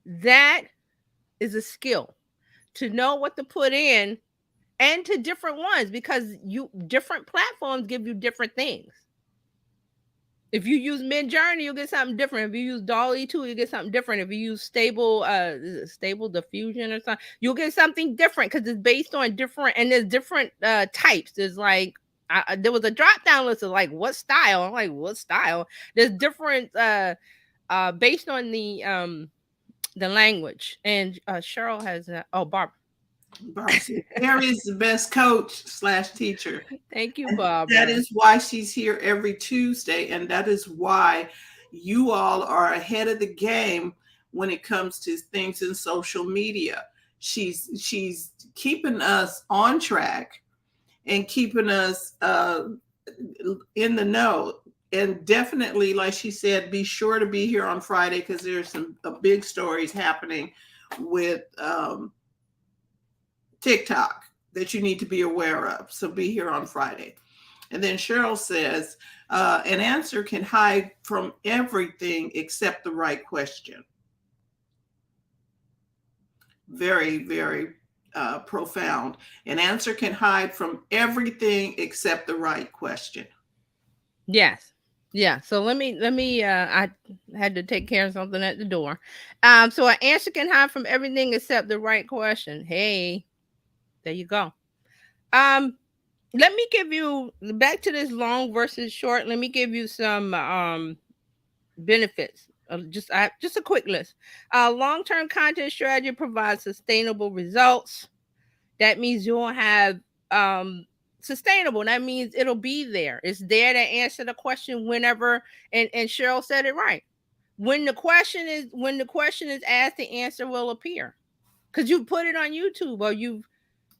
B: that is a skill to know what to put in, and to different ones, because different platforms give you different things. If you use Midjourney, you'll get something different. If you use Dolly 2, you get something different. If you use Stable Diffusion or something, you'll get something different because it's based on different, and there's different types. There's like there was a drop down list of like what style. I'm like, what style? There's different based on the language. And Cheryl has Barbara.
A: Barbara says, Mary is the best coach / teacher.
B: Thank you, Barbara.
A: That is why she's here every Tuesday, and that is why you all are ahead of the game when it comes to things in social media. She's keeping us on track and keeping us in the know. And definitely, like she said, be sure to be here on Friday because there's some big stories happening with TikTok that you need to be aware of. So be here on Friday. And then Cheryl says, an answer can hide from everything except the right question. Very, very profound. An answer can hide from everything except the right question.
B: Yes. Yeah. So let me I had to take care of something at the door. So an answer can hide from everything except the right question. Hey, there you go. Let me give you, back to this long versus short. Let me give you some benefits. Just a quick list. Long-term content strategy provides sustainable results. That means you'll have sustainable. That means it'll be there. It's there to answer the question whenever. And Cheryl said it right. When the question is asked, the answer will appear. Because you put it on YouTube, or you've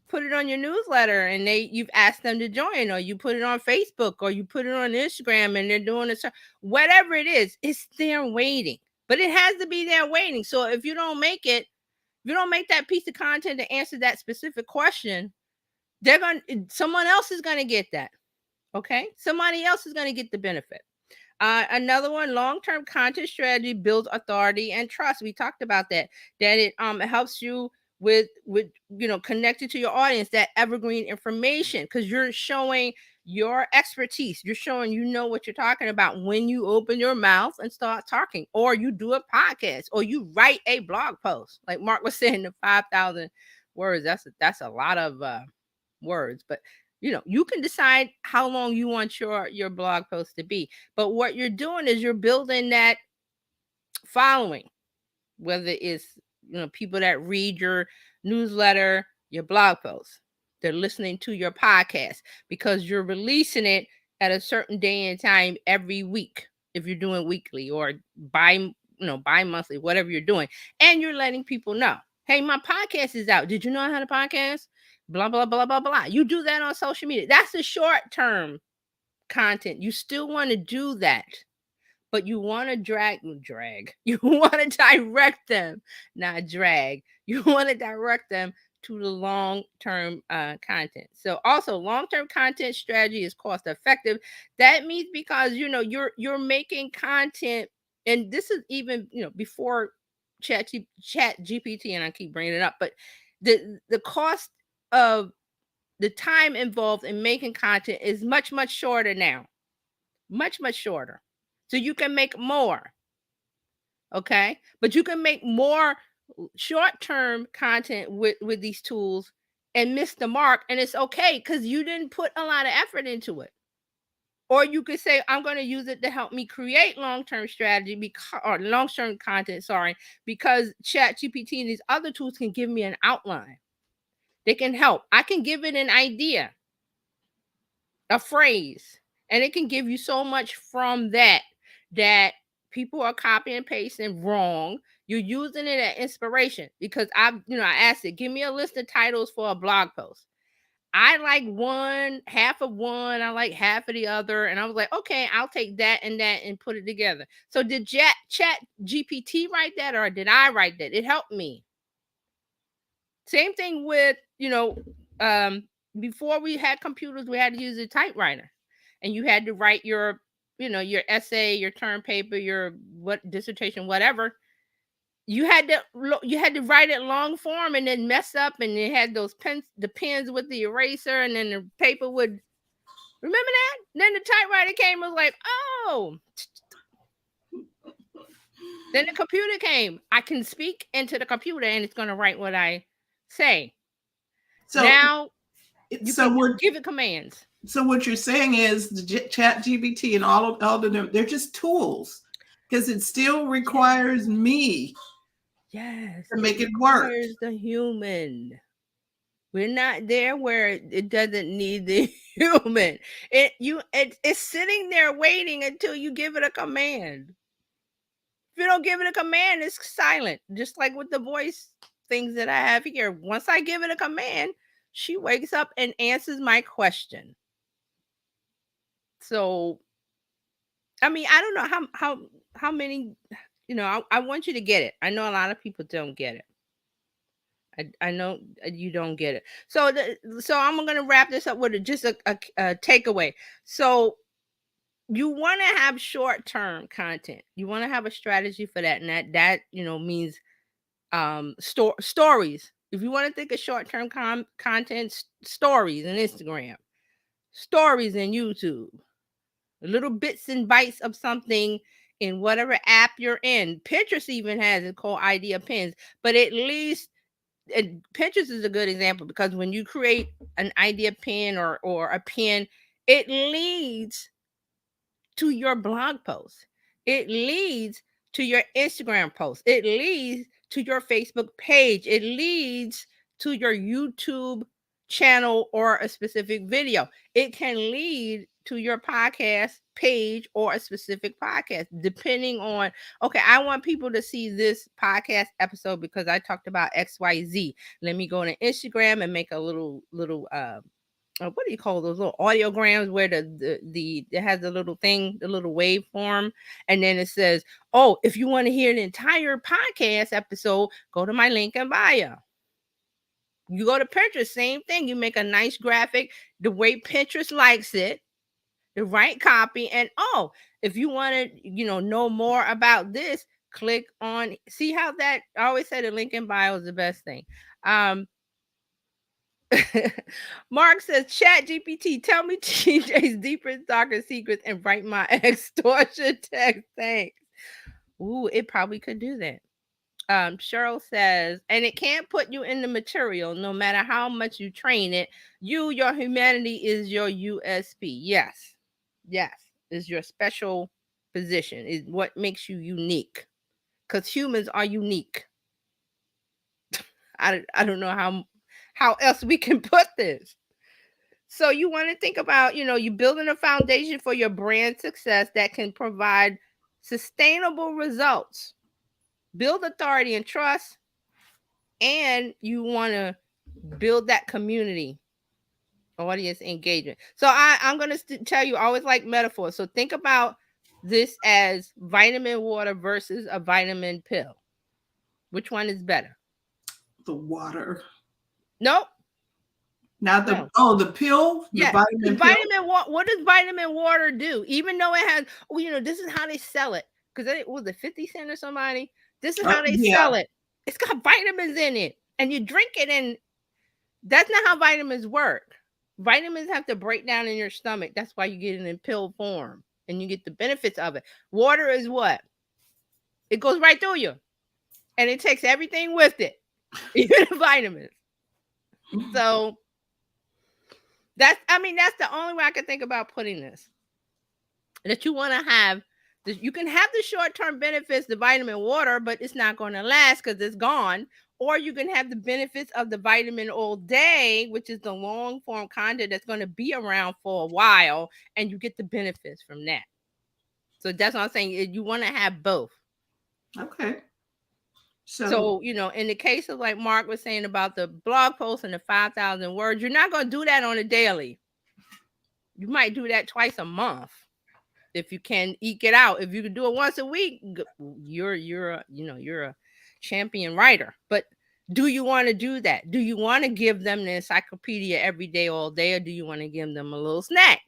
B: put it on your newsletter and you've asked them to join, or you put it on Facebook, or you put it on Instagram and they're doing it. Whatever it is, it's there waiting. But it has to be there waiting. So if you don't make that piece of content to answer that specific question, someone else is gonna get that. Okay? Somebody else is gonna get the benefit. Another one, long-term content strategy builds authority and trust. We talked about that it helps you with connected to your audience, that evergreen information, because you're showing your expertise. You're showing what you're talking about when you open your mouth and start talking, or you do a podcast, or you write a blog post. Like Mark was saying, the 5,000 words, that's a lot of words, but you can decide how long you want your blog post to be. But what you're doing is you're building that following, whether it's people that read your newsletter, your blog post, they're listening to your podcast because you're releasing it at a certain day and time every week, if you're doing weekly, or bi-monthly, whatever you're doing, and you're letting people know, hey, my podcast is out. Did you know I had a podcast? Blah blah blah blah blah. You do that on social media. That's the short term content. You still want to do that, but you want to drag. You want to direct them, not drag. You want to direct them to the long-term content. So also long-term content strategy is cost effective. That means because you're making content, and this is even before chat GPT, and I keep bringing it up, but the cost of the time involved in making content is much shorter now, much shorter, so you can make more. Okay, but you can make more short-term content with these tools and miss the mark, and it's okay because you didn't put a lot of effort into it. Or you could say, I'm going to use it to help me create long-term strategy or long-term content, sorry, because chat GPT and these other tools can give me an outline. They can help. I can give it an idea, a phrase, and it can give you so much from that people are copying and pasting wrong. You're using it as inspiration because I asked it, give me a list of titles for a blog post. I like half of one, I like half of the other, and I was like, okay, I'll take that and put it together. So did chat GPT write that, or did I write that? It helped me. Same thing with um before we had computers, we had to use a typewriter, and you had to write your essay, your term paper, your dissertation, whatever. You had to write it long form and then mess up, and it had those pens with the eraser, and then the paper would, remember that? Then the typewriter came and was like, oh. Then the computer came. I can speak into the computer and it's going to write what I say.
A: So
B: Now you
A: so
B: can
A: we're
B: give it commands.
A: so what you're saying is the chat GPT and all of them, they're just tools, because it still requires me
B: Yes,
A: to make
B: it
A: it work.
B: requires the human. We're not there where it doesn't need the human. It's sitting there waiting until you give it a command. If you don't give it a command, it's silent. Just like with the voice things that I have here. Once I give it a command, she wakes up and answers my question. So, I mean, I don't know how many, I want you to get it. I know a lot of people don't get it. I know you don't get it. So I'm gonna wrap this up with just a takeaway. So you want to have short term content. You want to have a strategy for that, and that means stories. If you want to think of short term content, stories in Instagram, stories in YouTube, little bits and bites of something in whatever app you're in. Pinterest even has it called idea pins, but at least Pinterest is a good example because when you create an idea pin or a pin, it leads to your blog post. It leads to your Instagram post. It leads to your Facebook page. It leads to your YouTube channel or a specific video. It can lead to your podcast page or a specific podcast, depending on, okay, I want people to see this podcast episode because I talked about XYZ. Let me go on Instagram and make a little what do you call those little audiograms where the it has the little thing, the little waveform, and then it says, oh, if you want to hear the entire podcast episode, go to my link in bio. You go to Pinterest, same thing. You make a nice graphic the way Pinterest likes it, the right copy, and oh, if you want to know more about this, click on, see how that, I always say the link in bio is the best thing. Mark says, Chat GPT, tell me TJ's deeper, darker secrets and write my extortion text. Thanks. Ooh, it probably could do that. Cheryl says, and it can't put you in the material no matter how much you train it. Your humanity is your USP. Yes. Yes. Is your special position, is what makes you unique. Because humans are unique. I don't know how else we can put this. So you want to think about, you building a foundation for your brand success that can provide sustainable results. build authority and trust, and you want to build that community audience engagement. So I'm going to tell you, I always like metaphors. So think about this as vitamin water versus a vitamin pill. Which one is better?
A: The water.
B: Nope.
A: Not the the pill, the
B: Yeah,
A: vitamin pill.
B: vitamin what does vitamin water do? Even though it has, this is how they sell it. Because it was a 50 cent or somebody. This is how they sell it. It's got vitamins in it. And you drink it, and that's not how vitamins work. Vitamins have to break down in your stomach. That's why you get it in pill form. And you get the benefits of it. Water is what? It goes right through you. And it takes everything with it. Even the vitamins. So that's the only way I can think about putting this. That you want to have, you can have the short-term benefits, the vitamin water, but it's not going to last because it's gone. Or you can have the benefits of the vitamin all day, which is the long-form content that's going to be around for a while, and you get the benefits from that. So that's what I'm saying. You want to have both.
A: Okay.
B: So, in the case of like Mark was saying about the blog post and the 5,000 words, you're not going to do that on a daily. You might do that twice a month if you can eke it out. If you can do it once a week, you're a champion writer. But do you want to do that? Do you want to give them the encyclopedia every day, all day, or do you want to give them a little snack?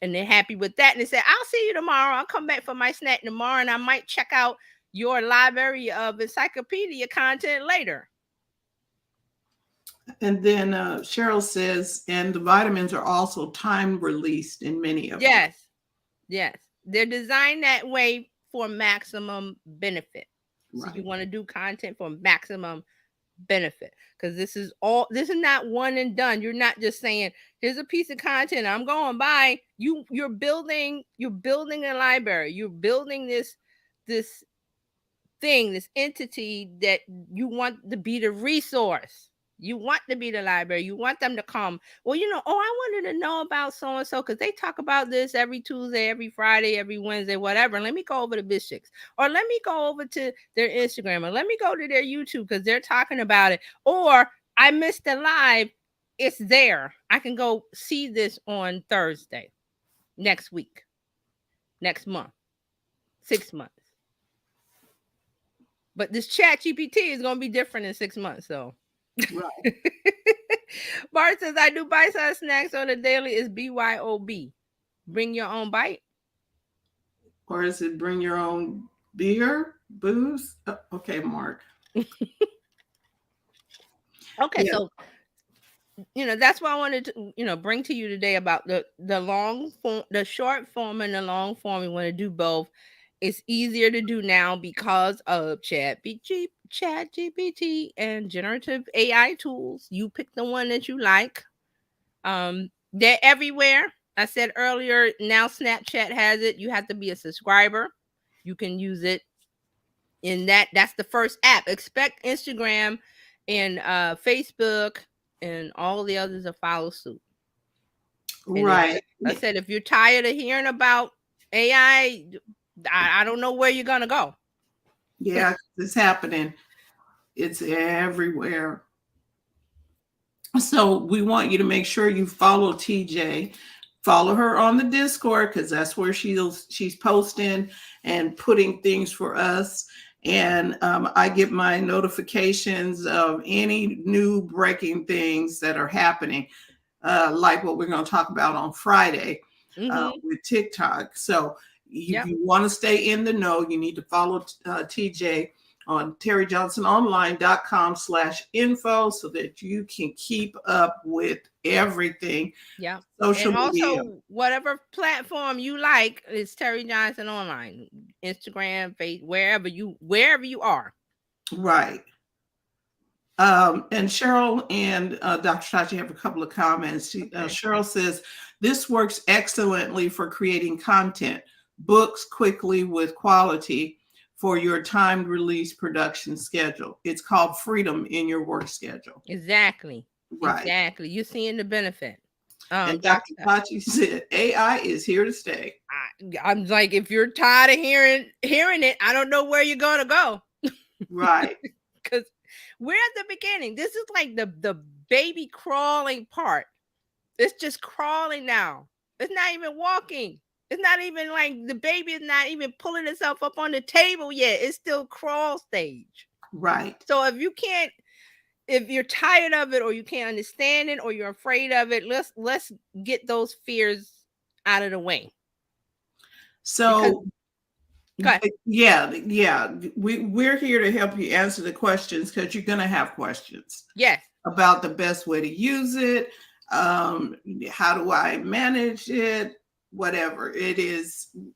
B: And they're happy with that. And they say, I'll see you tomorrow. I'll come back for my snack tomorrow, and I might check out your library of encyclopedia content later.
A: And then Cheryl says, and the vitamins are also time released in many of them.
B: Yes. They're designed that way for maximum benefit. Right. So you want to do content for maximum benefit, because this is not one and done. You're not just saying, here's a piece of content I'm going by. You're building a library. You're building this thing, this entity that you want to be the resource. You want to be the library. You want them to come. Well, I wanted to know about so-and-so because they talk about this every Tuesday, every Friday, every Wednesday, whatever. And let me go over to Bizchicks, or let me go over to their Instagram, or let me go to their YouTube because they're talking about it. Or I missed the live. It's there. I can go see this on Thursday, next week, next month, 6 months. But this chat GPT is going to be different in 6 months, so. Right. Bart says, I do bite-sized snacks on a daily. Is BYOB. Bring your own bite.
A: Or is it bring your own beer, booze? Okay, Mark.
B: Okay, so that's what I wanted to bring to you today about the long form, the short form, and the long form. We want to do both. It's easier to do now because of ChatGPT and generative AI tools. You pick the one that you like. They're everywhere. I said earlier, now Snapchat has it. You have to be a subscriber. You can use it in that. That's the first app. Expect Instagram and Facebook and all the others to follow suit.
A: Right.
B: I said, if you're tired of hearing about AI, I don't know where you're going to go.
A: Yeah, it's happening. It's everywhere. So we want you to make sure you follow TJ. Follow her on the Discord, because that's where she's posting and putting things for us. And I get my notifications of any new breaking things that are happening, like what we're going to talk about on Friday with TikTok. So if you want to stay in the know, you need to follow TJ on terryjohnsononline.com/info so that you can keep up with everything.
B: Yeah.
A: Social
B: and
A: media.
B: Also, whatever platform you like is Terry Johnson Online, Instagram, Facebook, wherever you are.
A: Right. And Cheryl and Dr. Tachi have a couple of comments. Cheryl says, this works excellently for creating content, books quickly with quality for your timed release production schedule. It's called freedom in your work schedule.
B: Exactly.
A: Right.
B: Exactly. You're seeing the benefit.
A: And Dr. Tachi said, AI is here to stay.
B: I'm like, if you're tired of hearing it, I don't know where you're going to go.
A: Right.
B: Because we're at the beginning. This is like the baby crawling part. It's just crawling now. It's not even walking. It's not even like the baby is not even pulling itself up on the table yet. It's still crawl stage.
A: Right.
B: So if you're tired of it or you can't understand it or you're afraid of it, let's get those fears out of the way. Because
A: So
B: go ahead.
A: yeah, we're here to help you answer the questions because you're gonna have questions
B: Yes.
A: about the best way to use it. How do I manage it? Whatever it is,
B: And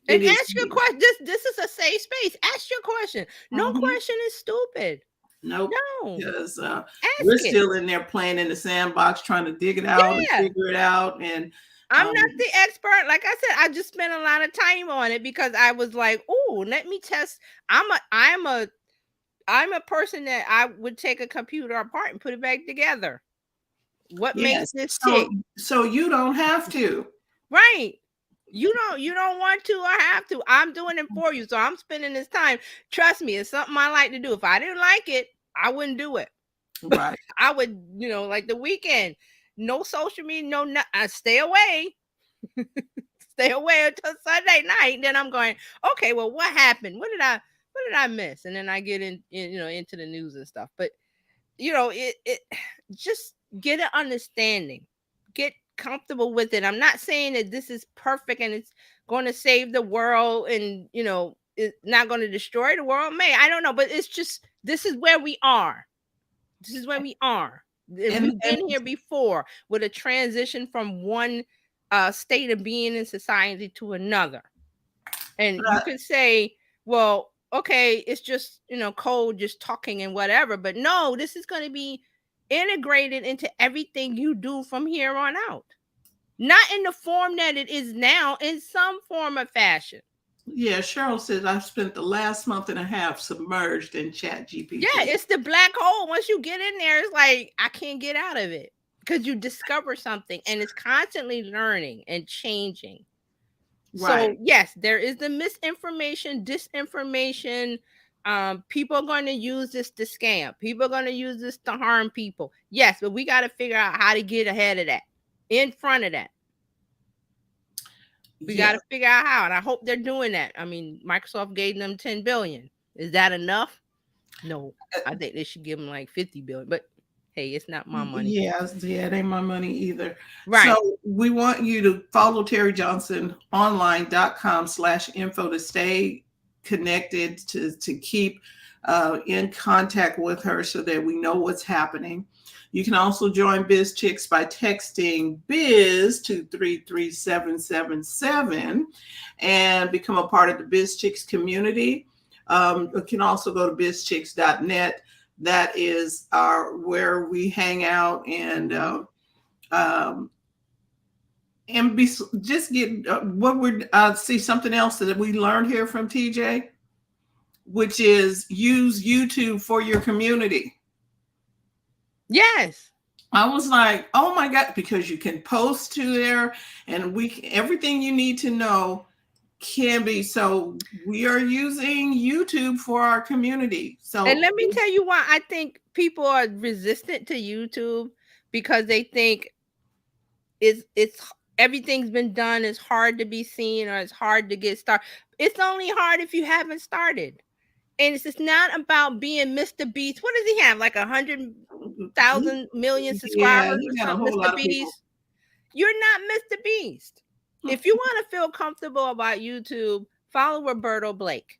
A: it is
B: ask your
A: here.
B: question. This is a safe space. Ask your question. No
A: Mhm.
B: question is stupid.
A: Nope,
B: No.
A: because we're
B: Ask it.
A: still in there playing in the sandbox, trying to dig it out and
B: Yeah.
A: figure it out. And
B: I'm not
A: um,
B: the expert. Like I said, I just spent a lot of time on it because I was like, "Oh, let me test." I'm a person that I would take a computer apart and put it back together. What makes
A: yes,
B: this
A: so
B: tick?
A: you don't have to.
B: Right. You don't want to or have to. I'm doing it for you. So I'm spending this time. Trust me, it's something I like to do. If I didn't like it, I wouldn't do it.
A: Right.
B: I would, like the weekend, no social media, I stay away. Stay away until Sunday night. And then I'm going, okay, well, what happened? What did I miss? And then I get into the news and stuff. But it just get an understanding, get comfortable with it. I'm not saying that this is perfect and it's going to save the world and it's not going to destroy the world. I don't know, but it's just this is where we are. This is where we are. And
A: And
B: we've been here before with a transition from one state of being in society to another. And you
A: uh,
B: can say, well, okay, it's just, code, just talking and whatever. But no, this is going to be integrated into everything you do from here on out. Not in the form that it is now, in some form or fashion.
A: yeah, Cheryl says I've spent the last month and a half submerged in Chat
B: Yeah,
A: GPT.
B: it's the black hole. Once you get in there, it's like, I can't get out of it because you discover something and it's constantly learning and changing. So
A: Right.
B: yes, there is the misinformation, disinformation. People are going to use this to scam. People are going to use this to harm people. Yes, but we got to figure out how to get ahead of that, in front of that. We got
A: Yeah.
B: to figure out how, and I hope they're doing that. I mean, Microsoft gave them 10 billion. Is that enough? No, I think they should give them like 50 billion. But hey, it's not my money.
A: Yes, yeah, it ain't my money either.
B: Right.
A: So we want you to follow terryjohnsononline.com/info to stay connected, to keep in contact with her so that we know what's happening. You can also join Bizchicks by texting biz to 33777 and become a part of the Bizchicks community. You can also go to bizchicks.net. That is where we hang out and be just get what we're see something else that we learned here from TJ, which is use YouTube for your community.
B: Yes.
A: I was like, oh my God, because you can post to there and everything you need to know can be. So we are using YouTube for our community.
B: And
A: So
B: let me tell you why I think people are resistant to YouTube, because they think it's everything's been done, it's hard to be seen, or it's hard to get started. It's only hard if you haven't started. And it's just not about being Mr. Beast. What does he have? Like 100,000 million
A: yeah,
B: subscribers
A: he
B: or
A: got a
B: something,
A: whole
B: Mr.
A: lot of people.
B: Beast? You're not Mr. Beast. If you want to feel comfortable about YouTube, follow Roberto Blake.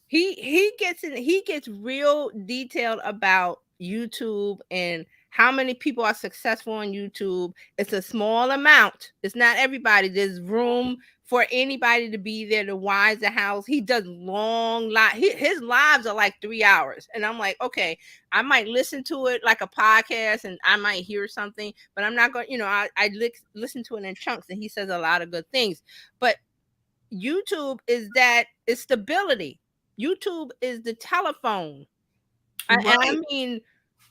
B: He gets real detailed about YouTube and how many people are successful on YouTube. It's a small amount. It's not everybody. There's room for anybody to be there to wise the house. He does long live. His lives are like 3 hours, and I'm like, okay, I might listen to it like a podcast, and I might hear something, but I'm not going. I listen to it in chunks, and he says a lot of good things. But YouTube is stability. YouTube is the telephone. And I
A: Right.
B: mean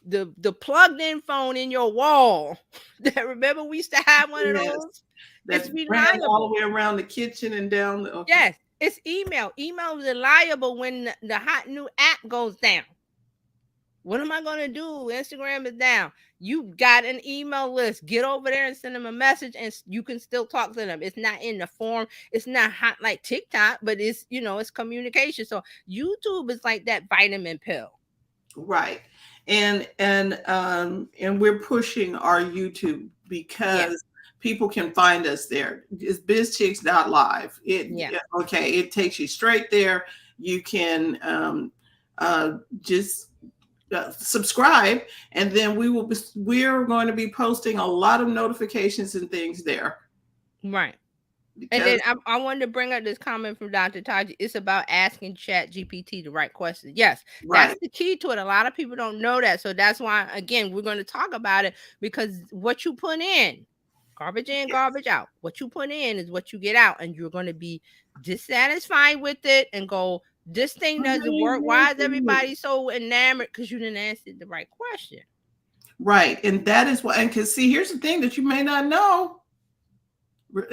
B: the plugged in phone in your wall. That remember we used to have one of
A: Yes.
B: those? It's
A: That ran all
B: reliable.
A: the way around the kitchen and down. Okay.
B: Yes. It's email. Email is reliable when the hot new app goes down. What am I going to do? Instagram is down. You got an email list. Get over there and send them a message, and you can still talk to them. It's not in the form. It's not hot like TikTok, but it's, it's communication. So YouTube is like that vitamin pill.
A: Right. And we're pushing our YouTube because people can find us there. It's bizchicks.live. Okay, it takes you straight there. You can just subscribe, and then we're going to be posting a lot of notifications and things there.
B: Right. And then I wanted to bring up this comment from Dr. Taji. It's about asking ChatGPT the right questions. Yes, that's the key to it. A lot of people don't know that. So that's why, again, we're going to talk about it, because what you put in, garbage in, garbage out. What you put in is what you get out, and you're going to be dissatisfied with it and go, this thing doesn't work. Why is everybody so enamored? Because you didn't answer the right question.
A: Right. And that is what, and because see, here's the thing that you may not know.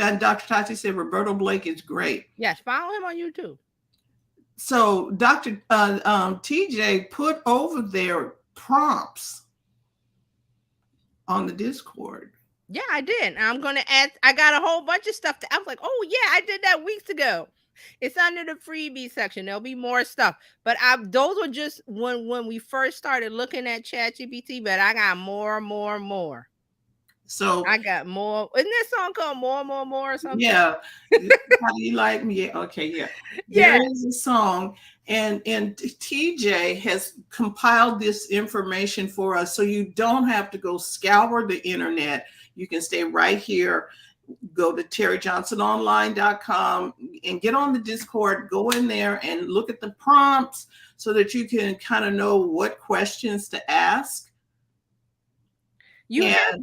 A: And Dr. Tati said Roberto Blake is great.
B: Yes, follow him on YouTube.
A: So Dr. TJ put over there prompts on the Discord.
B: Yeah, I did. I'm going to add, I got a whole bunch of stuff. I was like, oh yeah, I did that weeks ago. It's under the freebie section. There'll be more stuff. But those were just when we first started looking at ChatGPT, but I got more. So I got more. Isn't that song called More or something?
A: Yeah. How do you like me? Yeah. Okay. Yeah. There is a song, and TJ has compiled this information for us, so you don't have to go scour the internet. You can stay right here. Go to terryjohnsononline.com and get on the Discord. Go in there and look at the prompts so that you can kind of know what questions to ask.
B: You have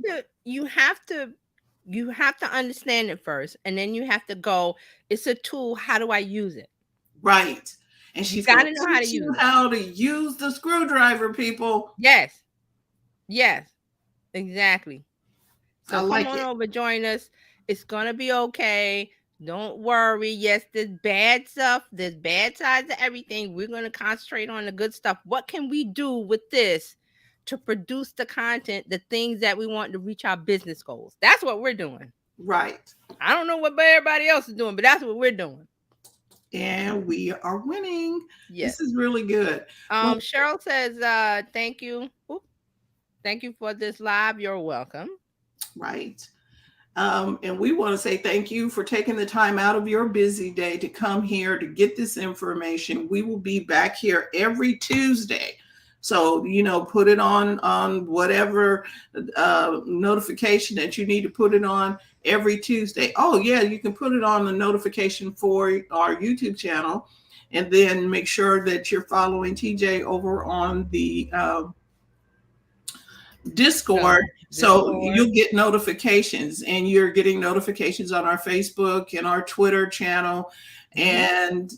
B: to understand it first, and then you have to go, it's a tool. How do I use it?
A: Right. And she's got to know how to use the screwdriver, people.
B: Yes, exactly. So come on over, join us. It's gonna be okay. Don't worry. Yes, there's bad stuff. There's bad sides to everything. We're gonna concentrate on the good stuff. What can we do with this to produce the content, the things that we want to reach our business goals? That's what we're doing.
A: Right.
B: I don't know what everybody else is doing, but that's what we're doing.
A: And we are winning. Yes. This is really good.
B: Cheryl says, thank you. Thank you for this live. You're welcome.
A: Right. And we want to say thank you for taking the time out of your busy day to come here to get this information. We will be back here every Tuesday. So, put it on whatever notification that you need to put it on every Tuesday. Oh, yeah, you can put it on the notification for our YouTube channel, and then make sure that you're following TJ over on the Discord. So you'll get notifications, and you're getting notifications on our Facebook and our Twitter channel. And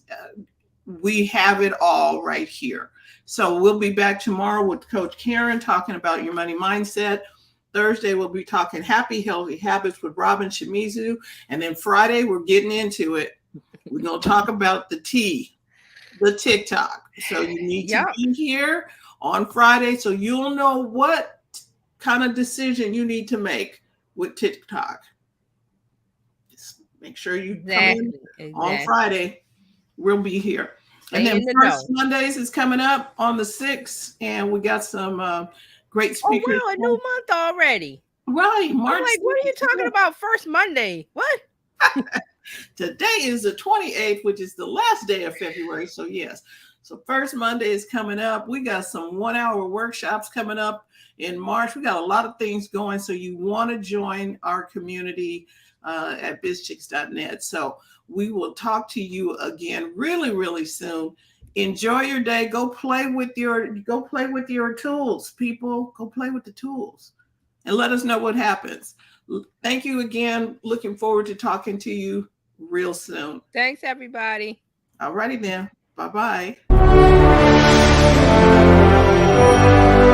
A: we have it all right here. So we'll be back tomorrow with Coach Karen talking about your money mindset. Thursday, we'll be talking happy, healthy habits with Robin Shimizu. And then Friday, we're getting into it. We're going to talk about the TikTok. So you need to be here on Friday so you'll know what kind of decision you need to make with TikTok. Just make sure you come in on Friday. We'll be here. And then First Mondays is coming up on the 6th, and we got some great speakers.
B: Oh, wow, a new month already.
A: Right, March.
B: I'm like, what are you talking about? First Monday? What?
A: Today is the 28th, which is the last day of February. So yes, so First Monday is coming up. We got some 1-hour workshops coming up in March. We got a lot of things going. So you want to join our community at bizchicks.net. So we will talk to you again really, really soon. Enjoy your day. Go play with your tools, people. Go play with the tools and let us know what happens. Thank you again. Looking forward to talking to you real soon.
B: Thanks, everybody.
A: All righty then. Bye-bye.